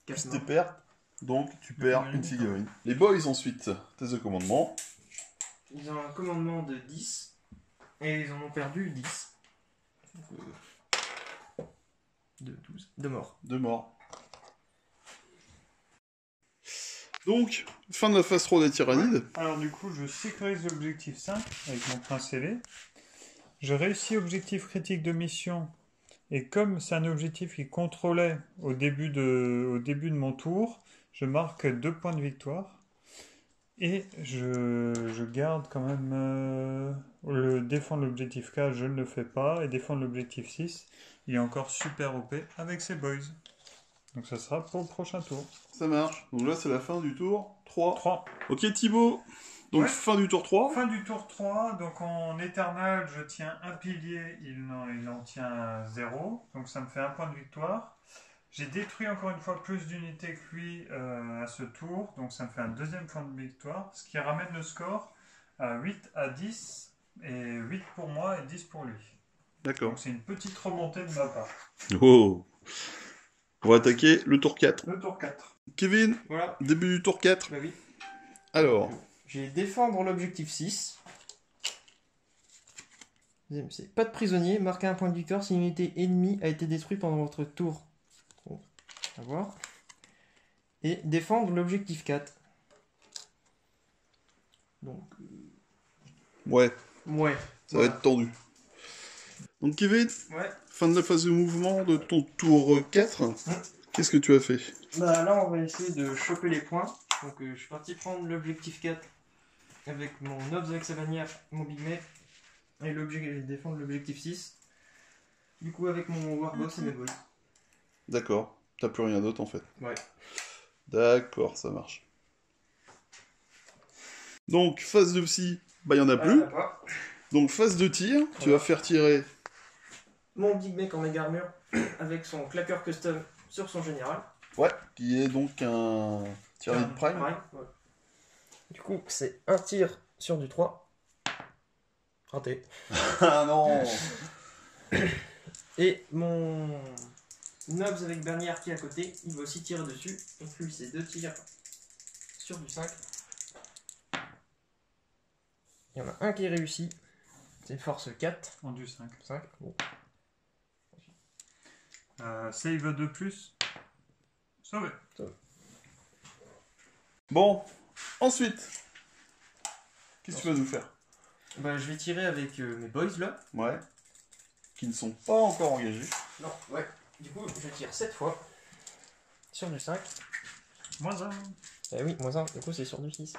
4 tes pertes. Donc, tu perds une figurine. Les boys, ensuite, test de commandement. Ils ont un commandement de 10. Et ils en ont perdu 10. De 12. De mort. 2 morts. Donc, fin de la phase 3 des tyrannides. Alors du coup, je sécurise l'objectif 5 avec mon prince ailé. Je réussis objectif critique de mission. Et comme c'est un objectif qui contrôlait au début de mon tour, je marque 2 points de victoire. Et je garde quand même le défendre l'objectif 4, je ne le fais pas. Et défendre l'objectif 6, il est encore super OP avec ses boys. Donc ça sera pour le prochain tour. Ça marche. Donc là, c'est la fin du tour 3. 3. Ok, Thibaut. Donc, Ouais. fin du tour 3. Fin du tour 3, donc en éternel, je tiens un pilier, il en tient 0, donc ça me fait 1 point de victoire. J'ai détruit encore une fois plus d'unités que lui à ce tour, donc ça me fait un 2e point de victoire, ce qui ramène le score à 8 à 10, et 8 pour moi et 10 pour lui. D'accord. Donc c'est une petite remontée de ma part. Oh. On va attaquer le tour 4. Le tour 4. Kevin, Voilà. début du tour 4. Bah oui. Alors, J'ai défendre l'objectif 6. Deuxième, c'est pas de prisonnier. Marquez un point de victoire si une unité ennemie a été détruite pendant votre tour. Bon, à voir. Et défendre l'objectif 4. Donc, ouais, ouais. ça va être tendu. Donc, Kevin, Ouais. fin de la phase de mouvement de ton tour 4. Qu'est-ce que tu as fait? Bah là, on va essayer de choper les points. Donc, je suis parti prendre l'objectif 4 avec mon Nobs avec sa bannière, mon Big Mec. Et défendre l'objectif 6. Du coup, avec mon Warboss et mes boys. D'accord. T'as plus rien d'autre en fait. Ouais. D'accord, ça marche. Donc, phase de psy, bah il n'y en a plus. Pas. Donc, phase de tir, tu Voilà. vas faire tirer. Mon Big Mec en méga armure avec son claqueur custom sur son général. Ouais, qui est donc un Tyrannide Prime. Ouais. Du coup, c'est un tir sur du 3. Raté. Ah non. Et mon Nobs avec Bernière qui est à côté, il va aussi tirer dessus. Donc lui, c'est 2 tirs sur du 5. Il y en a un qui est réussi. C'est force 4. En du 5. 5. Bon. Save 2+. Sauvé. Bon, ensuite, qu'est-ce que tu vas nous faire? Bah, je vais tirer avec mes boys là. Ouais. Qui ne sont pas encore engagés. Non, ouais. Du coup, je tire 7 fois sur du 5. Moins 1. Eh oui, moins 1, du coup c'est sur du 6.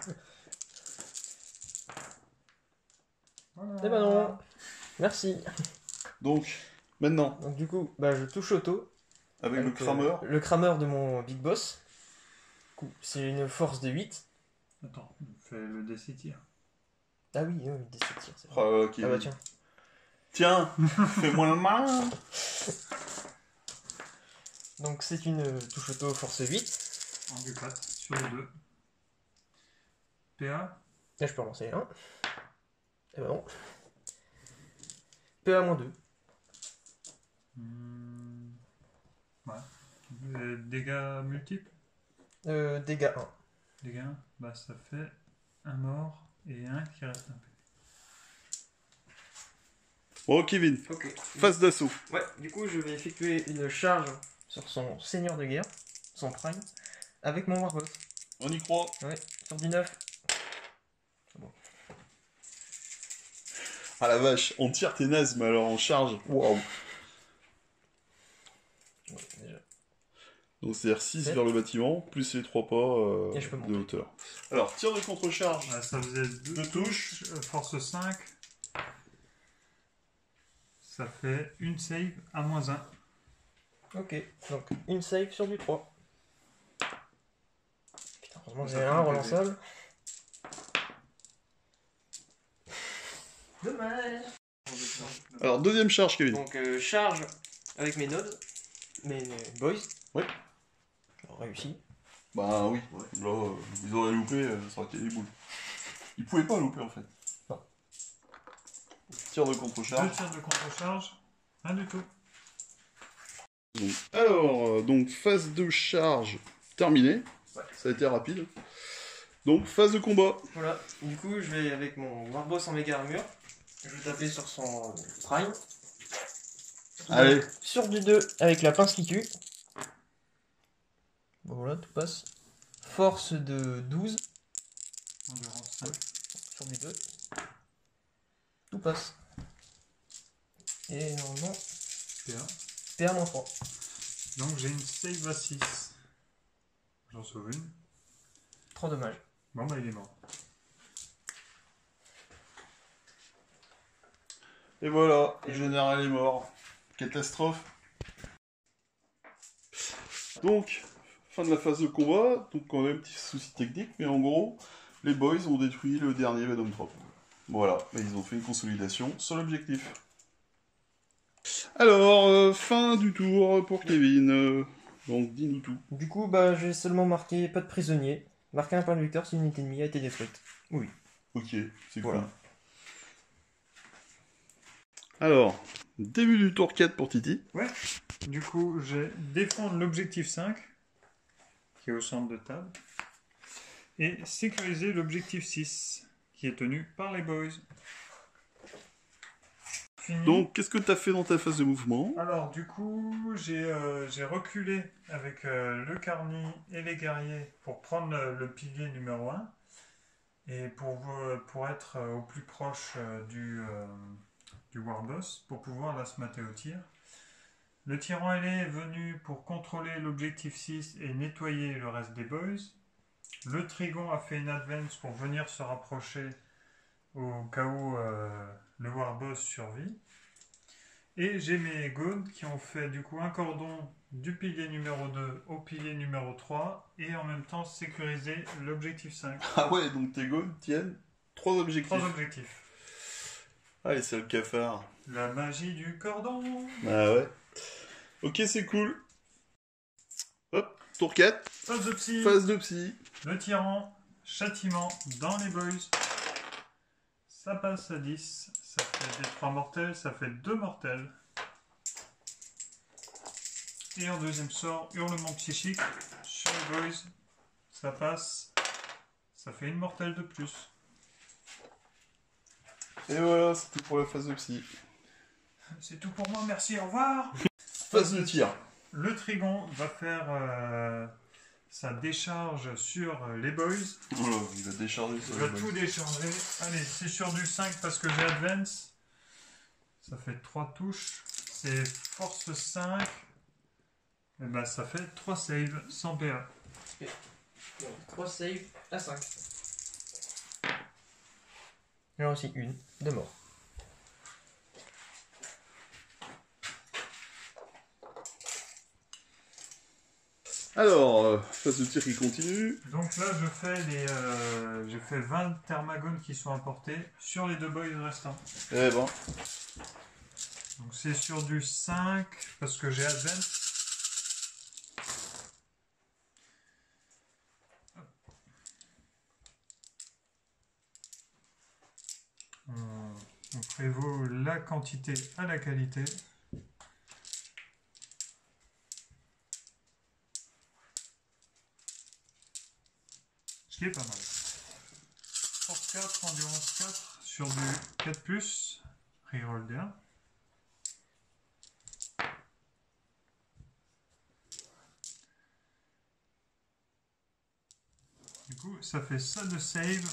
Voilà. Eh ben non. Merci. Donc, maintenant, Donc du coup, bah, je touche auto. avec le crameur. Le crameur de mon Big Boss. Du coup, c'est une force de 8. Attends, fais le DC tir. Ah oui, oui, des 7 tirs, c'est vrai. Oh, ok. Ah bah tiens. Tiens, fais-moi le malin. Donc c'est une touche auto force 8. En du 4 sur les deux. PA. Là je peux relancer les 1. Eh ben non. PA-2. Ouais. Dégâts multiples. Dégâts 1. Dégâts 1. Bah ça fait un mort et un qui reste un peu. Bon, Kevin, Ok. phase d'assaut. Ouais, du coup je vais effectuer une charge sur son seigneur de guerre, son prime, avec mon Warboss. On y croit. Ouais, sur du 9. Ah la vache, on tire tes nazes, mais alors on charge. Waouh. Ouais, déjà. Donc c'est-à-dire 6 Sept. vers le bâtiment, plus les 3 pas Et je peux de monter. hauteur. Alors, tir de contre-charge. Ah, ça faisait Deux touches. Force 5. Ça fait une save à moins 1. Ok, donc une save sur du 3. Putain, heureusement que Ça j'ai fait un un relançable. Dommage. Alors, deuxième charge, Kevin. Donc charge avec mes nodes, mes boys. Ouais. Alors, réussi. Bah oui, là, ils auraient loupé, ça aurait été des boules. Ils pouvaient pas louper en fait. Non. Tir de Deux contre-charge. tirs de contre-charge. Rien du tout. Donc, alors, donc phase de charge terminée. Ouais. Ça a été rapide. Donc, phase de combat. Voilà, du coup je vais avec mon Warboss en méga armure. Je vais taper sur son prime. Allez. Sur du 2 avec la pince qui tue. Bon, voilà, tout passe. Force de 12 Endurance 5. sur du 2. Tout passe. Et normalement, PA. PA-3. Donc j'ai une save à 6. J'en sauve une. Trop dommage. Bon bah il est mort. Et voilà, le général est mort. Catastrophe. Donc, fin de la phase de combat. Donc, on a un petit souci technique, mais en gros, les boys ont détruit le dernier Venom Drop. Voilà, et ils ont fait une consolidation sur l'objectif. Alors, fin du tour pour Kevin. Donc, dis-nous tout. Du coup, bah, j'ai seulement marqué pas de prisonnier. Marqué un point de victoire si une unité ennemie a été détruite. Oui. Ok, c'est Voilà. cool. Alors, début du tour 4 pour Titi. Du coup j'ai défendre l'objectif 5. Qui est au centre de table. Et sécuriser l'objectif 6. Qui est tenu par les boys. Fini. Donc, qu'est-ce que tu as fait dans ta phase de mouvement? Alors du coup, j'ai reculé avec le Carni et les guerriers pour prendre le pilier numéro 1 et pour être au plus proche du Warboss pour pouvoir la smatter au tir. Le tyran ailé est venu pour contrôler l'objectif 6 et nettoyer le reste des boys. Le Trigon a fait une advance pour venir se rapprocher au cas où le Warboss survit. Et j'ai mes Gaunes qui ont fait du coup un cordon du pilier numéro 2 au pilier numéro 3 et en même temps sécuriser l'objectif 5. Ah ouais, donc tes goals tiennent 3 objectifs. 3 objectifs. Allez, c'est le cafard. La magie du cordon. Ah ouais. Ok, c'est cool. Hop, tour 4, Phase de psy. phase de psy. Le tyran, châtiment dans les boys. Ça passe à 10. Ça fait des 3 mortels, ça fait 2 mortels. Et en deuxième sort, hurlement psychique sur les boys. Ça passe. Ça fait une mortelle de plus. Et voilà, c'est tout pour la phase de psy. C'est tout pour moi, merci, au revoir. Phase de tir. Le Trigon va faire sa décharge sur les boys. Voilà, il va décharger Je ça. vais tout décharger. Allez, c'est sur du 5 parce que j'ai advance. Ça fait 3 touches. C'est force 5. Et ben ça fait 3 saves sans PA. Donc 3 saves à 5. Là aussi une de mort. Alors, phase de tir qui continue. Donc là je fais j'ai fait 20 thermagones qui sont apportés sur les 2 boys restants. Eh ben, Donc c'est sur du 5 parce que j'ai advance. On prévaut la quantité à la qualité. Ce qui est pas mal. Force 4, endurance 4 sur du 4+, reroll d1. Du coup, ça fait ça de save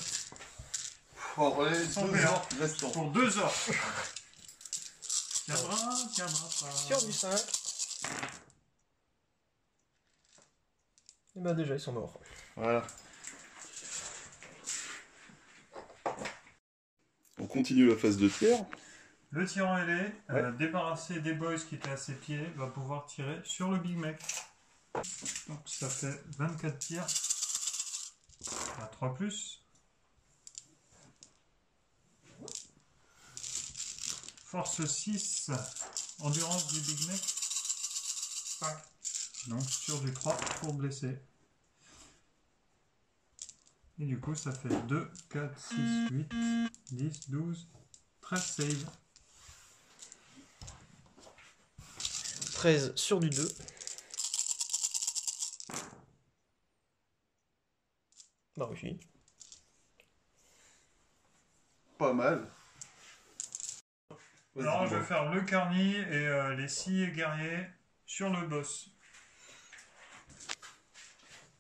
oh, allez, Sans 2 PA. heures restants. pour 2 heures. Tiendra, tiendra pas. Sur du 5. Et bah déjà ils sont morts. Voilà. On continue la phase de tir. Le tyran ailé, Ouais. débarrassé des boys qui étaient à ses pieds, va pouvoir tirer sur le Big Mec. Donc ça fait 24 tirs à 3+. Force 6, endurance du Big Mec. 5. Donc sur du 3 pour blesser. Et du coup ça fait 2, 4, 6, 8, 10, 12, 13 save. 13 sur du 2. Bah oui. Pas mal. Vas-y, Alors je dis-moi. vais faire le carni et les 6 guerriers sur le boss.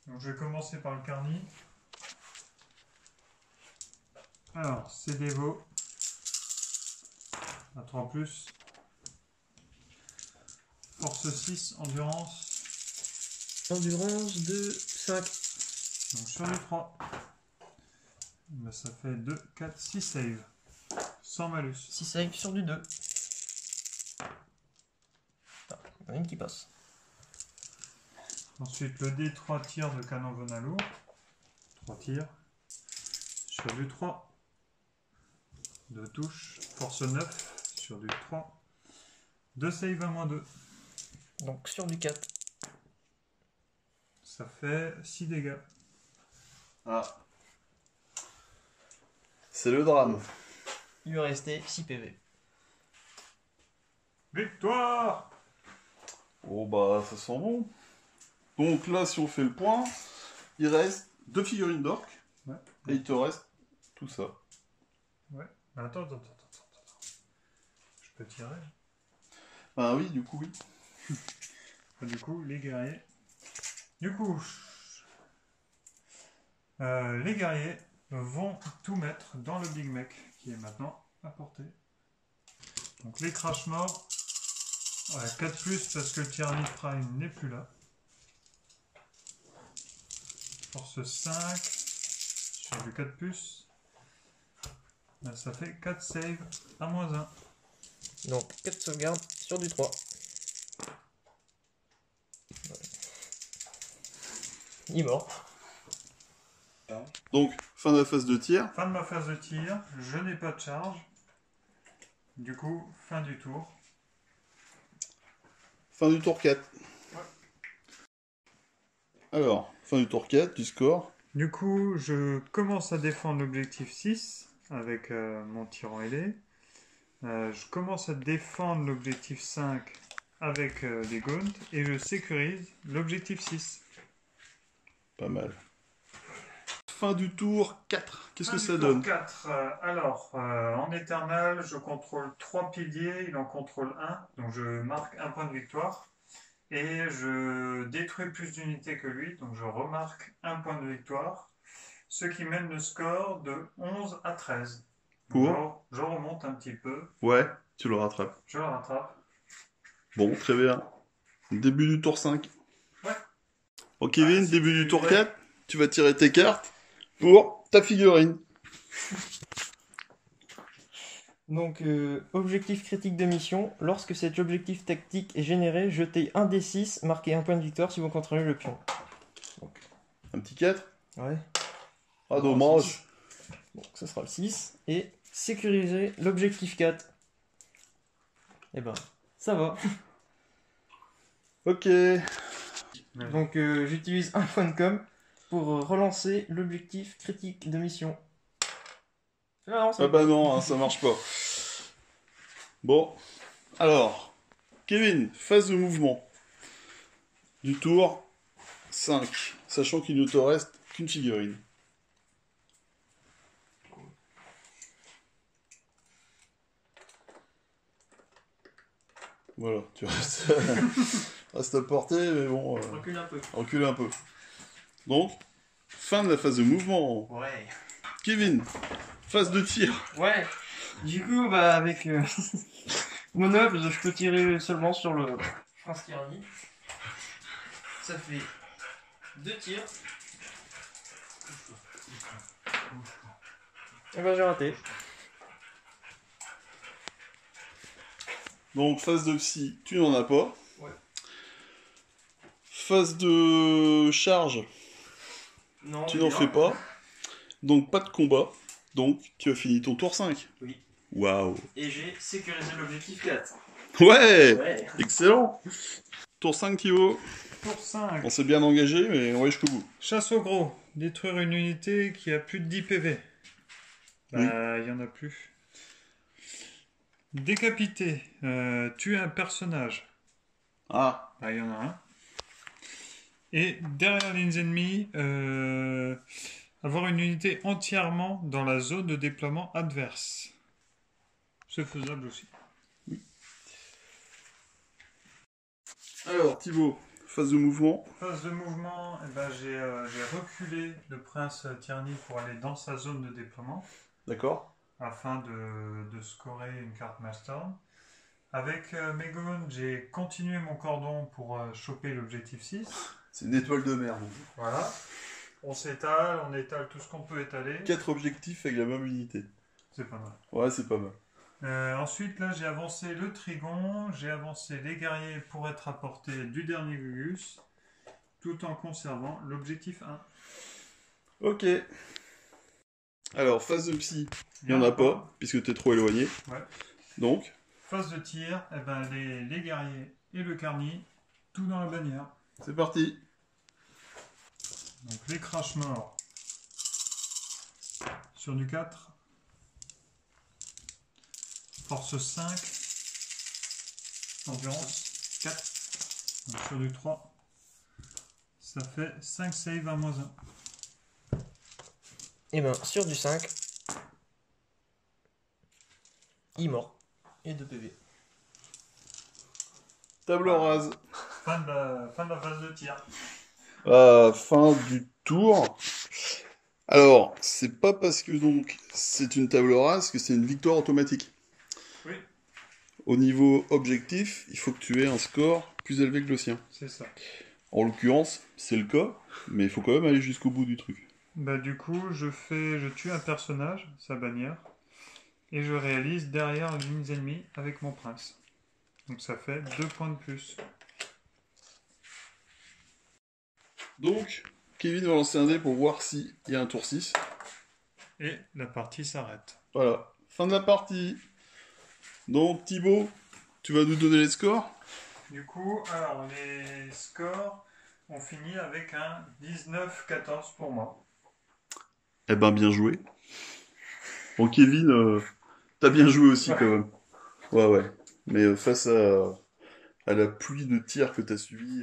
Donc je vais commencer par le carni. Alors c'est des veaux. À 3+. Force 6, endurance. Endurance de 5. Donc sur le 3. Ben, ça fait 2, 4, 6 save. Sans malus. 6 saves sur du 2. Ah, il y en a une qui passe. Ensuite le D3 tirs de canon venin lourd. 3 tirs. Sur du 3. 2 touches. Force 9 sur du 3. 2 save à -2. Donc sur du 4. Ça fait 6 dégâts. Ah. C'est le drame. Il lui restait 6 PV. Victoire! Oh bah ça sent bon. Donc là si on fait le point, il reste 2 figurines d'orques. Ouais. Et il te reste tout ça. Ouais. Attends. Je peux tirer. Ah oui, du coup oui. Du coup, les guerriers. Du coup, les guerriers vont tout mettre dans le Big Mec qui est maintenant à portée. Donc les crash morts. Ouais, 4+ parce que le Tyrannid Prime n'est plus là. Force 5 sur du 4+. Là, ça fait 4 save à -1. Donc 4 sauvegardes sur du 3. Il est mort. Donc, fin de la phase de tir. Fin de ma phase de tir, je n'ai pas de charge. Du coup, fin du tour. Fin du tour 4. Alors, fin du tour 4, du score. Du coup, je commence à défendre l'objectif 6 avec mon tyran ailé. Je commence à défendre l'objectif 5 avec des gaunts et je sécurise l'objectif 6. Pas mal. Fin du tour 4. Qu'est-ce que Fin ça du tour donne 4. Alors, en éternel, je contrôle 3 piliers, il en contrôle 1, donc je marque un point de victoire. Et je détruis plus d'unités que lui, donc je remarque un point de victoire. Ce qui mène le score de 11 à 13. Donc je remonte un petit peu, Ouais, tu le rattrapes. je le rattrape. Bon, très bien. Début du tour 5. Bon, Kevin, si début tu- du tour ouais. 4, tu vas tirer tes cartes pour ta figurine. Donc, objectif critique de mission. Lorsque cet objectif tactique est généré, jetez un D6, marquez un point de victoire si vous contrôlez le pion. Un petit 4. Ouais. Ah, Non, dommage. six. Donc, ça sera le 6. Et sécuriser l'objectif 4. Et ben, ça va. Ok. Donc, j'utilise un point de com pour relancer l'objectif critique de mission. Ah non, Ah bah non, hein, ça marche pas. Bon, alors, Kevin, phase de mouvement du tour 5, sachant qu'il ne te reste qu'une figurine. Voilà, tu restes, restes à portée, mais bon, Recule un peu. recule un peu. Donc, fin de la phase de mouvement. Ouais. Kevin, phase de tir. Ouais. Du coup, bah, avec mon œuvre, je peux tirer seulement sur le prince tyrannique. Ça fait 2 tirs. Et ben, j'ai raté. Donc, phase de psy, tu n'en as pas. Ouais. Phase de charge, Non, tu n'en fais pas. Donc, pas de combat. Donc, tu as fini ton tour 5. Oui. Waouh. Et j'ai sécurisé l'objectif 4. Ouais, Ouais. excellent. Tour 5, Thibaut. Tour 5. On s'est bien engagé, mais on va jusqu'au bout. Chasse au gros. Détruire une unité qui a plus de 10 PV. Bah, il y en a plus. Décapiter. Tuer un personnage. Ah, Bah, il y en a un. Et derrière les ennemis, avoir une unité entièrement dans la zone de déploiement adverse. C'est faisable aussi. alors Thibaut, phase de mouvement. Phase de mouvement, eh ben, j'ai reculé le prince Tierney pour aller dans sa zone de déploiement D'accord. afin de scorer une carte Maelstrom. Avec Megon, j'ai continué mon cordon pour choper l'objectif 6. C'est une étoile de mer. Voilà. On s'étale, on étale tout ce qu'on peut étaler. 4 objectifs avec la même unité. C'est pas mal. Ouais, c'est pas mal. Ensuite, là, j'ai avancé le Trigon, j'ai avancé les guerriers pour être à portée du dernier Gugus, tout en conservant l'objectif 1. Ok. Alors, phase de psy, il n'y en a pas, puisque t'es trop éloigné. Ouais. Donc, Phase de tir, eh ben, les guerriers et le carni, tout dans la bannière. c'est parti. Donc les crash morts sur du 4. Force 5. Endurance 4. Donc sur du 3. Ça fait 5 save à -1. Et ben, sur du 5. Il est mort. Et 2 PV. Table rase. Fin de la phase de tir. Fin du tour. Alors, c'est pas parce que donc c'est une table rase que c'est une victoire automatique. Oui, Au niveau objectif, il faut que tu aies un score plus élevé que le sien. c'est ça. En l'occurrence, c'est le cas, mais il faut quand même aller jusqu'au bout du truc. Bah, du coup, je tue un personnage, sa bannière, et je réalise derrière les lignes ennemies avec mon prince. Donc ça fait 2 points de plus. Donc, Kevin va lancer un dé pour voir s'il y a un tour 6. Et la partie s'arrête. Voilà, fin de la partie. Donc, Thibaut, tu vas nous donner les scores. Du coup, alors les scores, on finit avec un 19-14 pour moi. Eh ben, bien joué. Bon, Kevin, t'as bien joué aussi quand même. Ouais, ouais. Mais face à la pluie de tirs que t'as subi,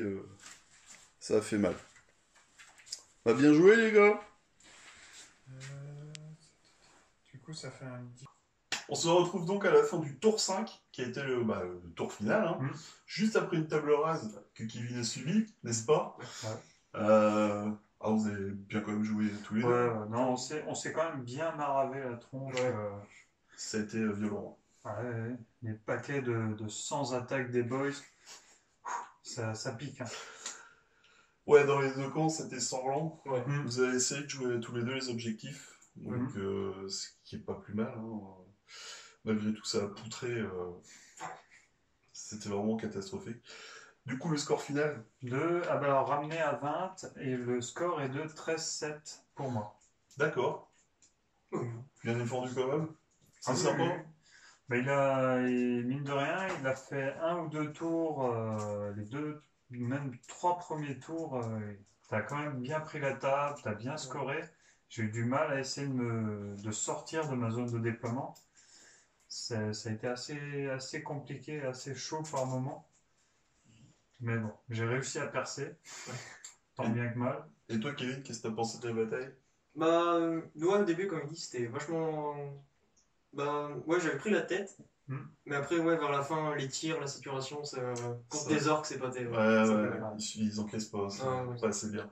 ça a fait mal. Bah, bien joué, les gars. Du coup, ça fait un 10. On se retrouve donc à la fin du tour 5, qui a été le tour final, hein, juste après une table rase que Kevin a suivi, n'est-ce pas? Ouais. Vous avez bien quand même joué tous les deux. Ouais, non, on s'est quand même bien maravé la tronche. Ça a été violent. Ouais, les paquets de 100 attaques des boys, ça pique. Hein. Ouais, dans les deux camps, c'était sanglant. Ouais. Vous avez essayé de jouer tous les deux les objectifs, donc ce qui est pas plus mal. Hein. Malgré tout, ça a poutré. C'était vraiment catastrophique. Du coup, le score final, Ah ben alors ramené à 20 et le score est de 13-7 pour moi. d'accord. Bien défendu quand même. C'est Ah oui, sympa. oui. Ben, mine de rien, il a fait un ou deux tours, même trois premiers tours. T'as quand même bien pris la table, t'as bien scoré. J'ai eu du mal à essayer de sortir de ma zone de déploiement. Ça a été assez compliqué, assez chaud par moment. Mais bon, j'ai réussi à percer, tant bien que mal. Et toi, Kevin, qu'est-ce que t'as pensé de la bataille? Bah, ouais, au début, comme il dit, c'était vachement. Bah, ouais, j'avais pris la tête. Hmm. Mais après, ouais, vers la fin, les tirs, la saturation, contre Ça- des orques, c'est pas terrible. Ouais, Ça ouais, fait mal. ils encaissent pas, c'est Ah, ouais. pas assez bien.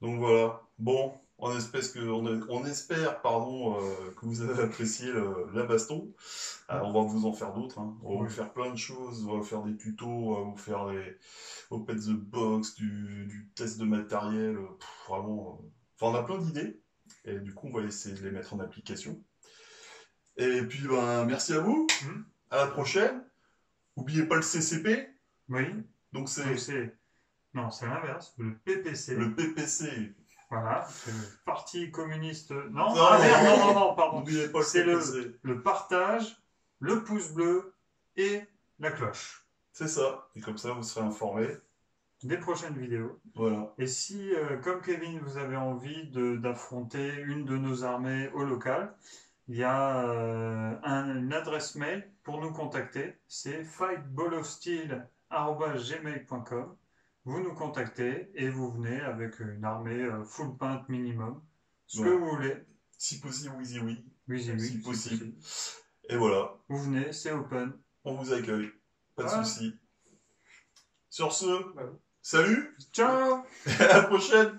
Donc voilà. Bon, on espère, pardon, que vous avez apprécié la baston. On va vous en faire d'autres. Hein. On va Oui. vous faire plein de choses. On va vous faire des tutos, on va vous faire des Open the Box, du test de matériel. Vraiment. Enfin, on a plein d'idées. Et du coup, on va essayer de les mettre en application. Et puis, ben, merci à vous. Hmm. À la prochaine. N'oubliez pas le CCP. Oui, Donc, donc c'est non, c'est l'inverse, le PPC. le PPC. Voilà, c'est le Parti communiste. Non, Non, ah merde, non, pardon. N'oubliez pas le C'est PPC. le partage, le pouce bleu et la cloche C'est ça. Et comme ça, vous serez informés. des prochaines vidéos. Voilà. Et si, comme Kevin, vous avez envie d'affronter une de nos armées au local, il y a une adresse mail pour nous contacter. C'est fightballofsteel@gmail.com. Vous nous contactez et vous venez avec une armée full paint minimum. Ce que Voilà. vous voulez. Si possible, oui, oui. Oui, Si oui, possible. Et voilà. Vous venez, c'est open. On vous accueille. Pas de Voilà. soucis. Sur ce, Ouais. salut. Ciao! À la prochaine.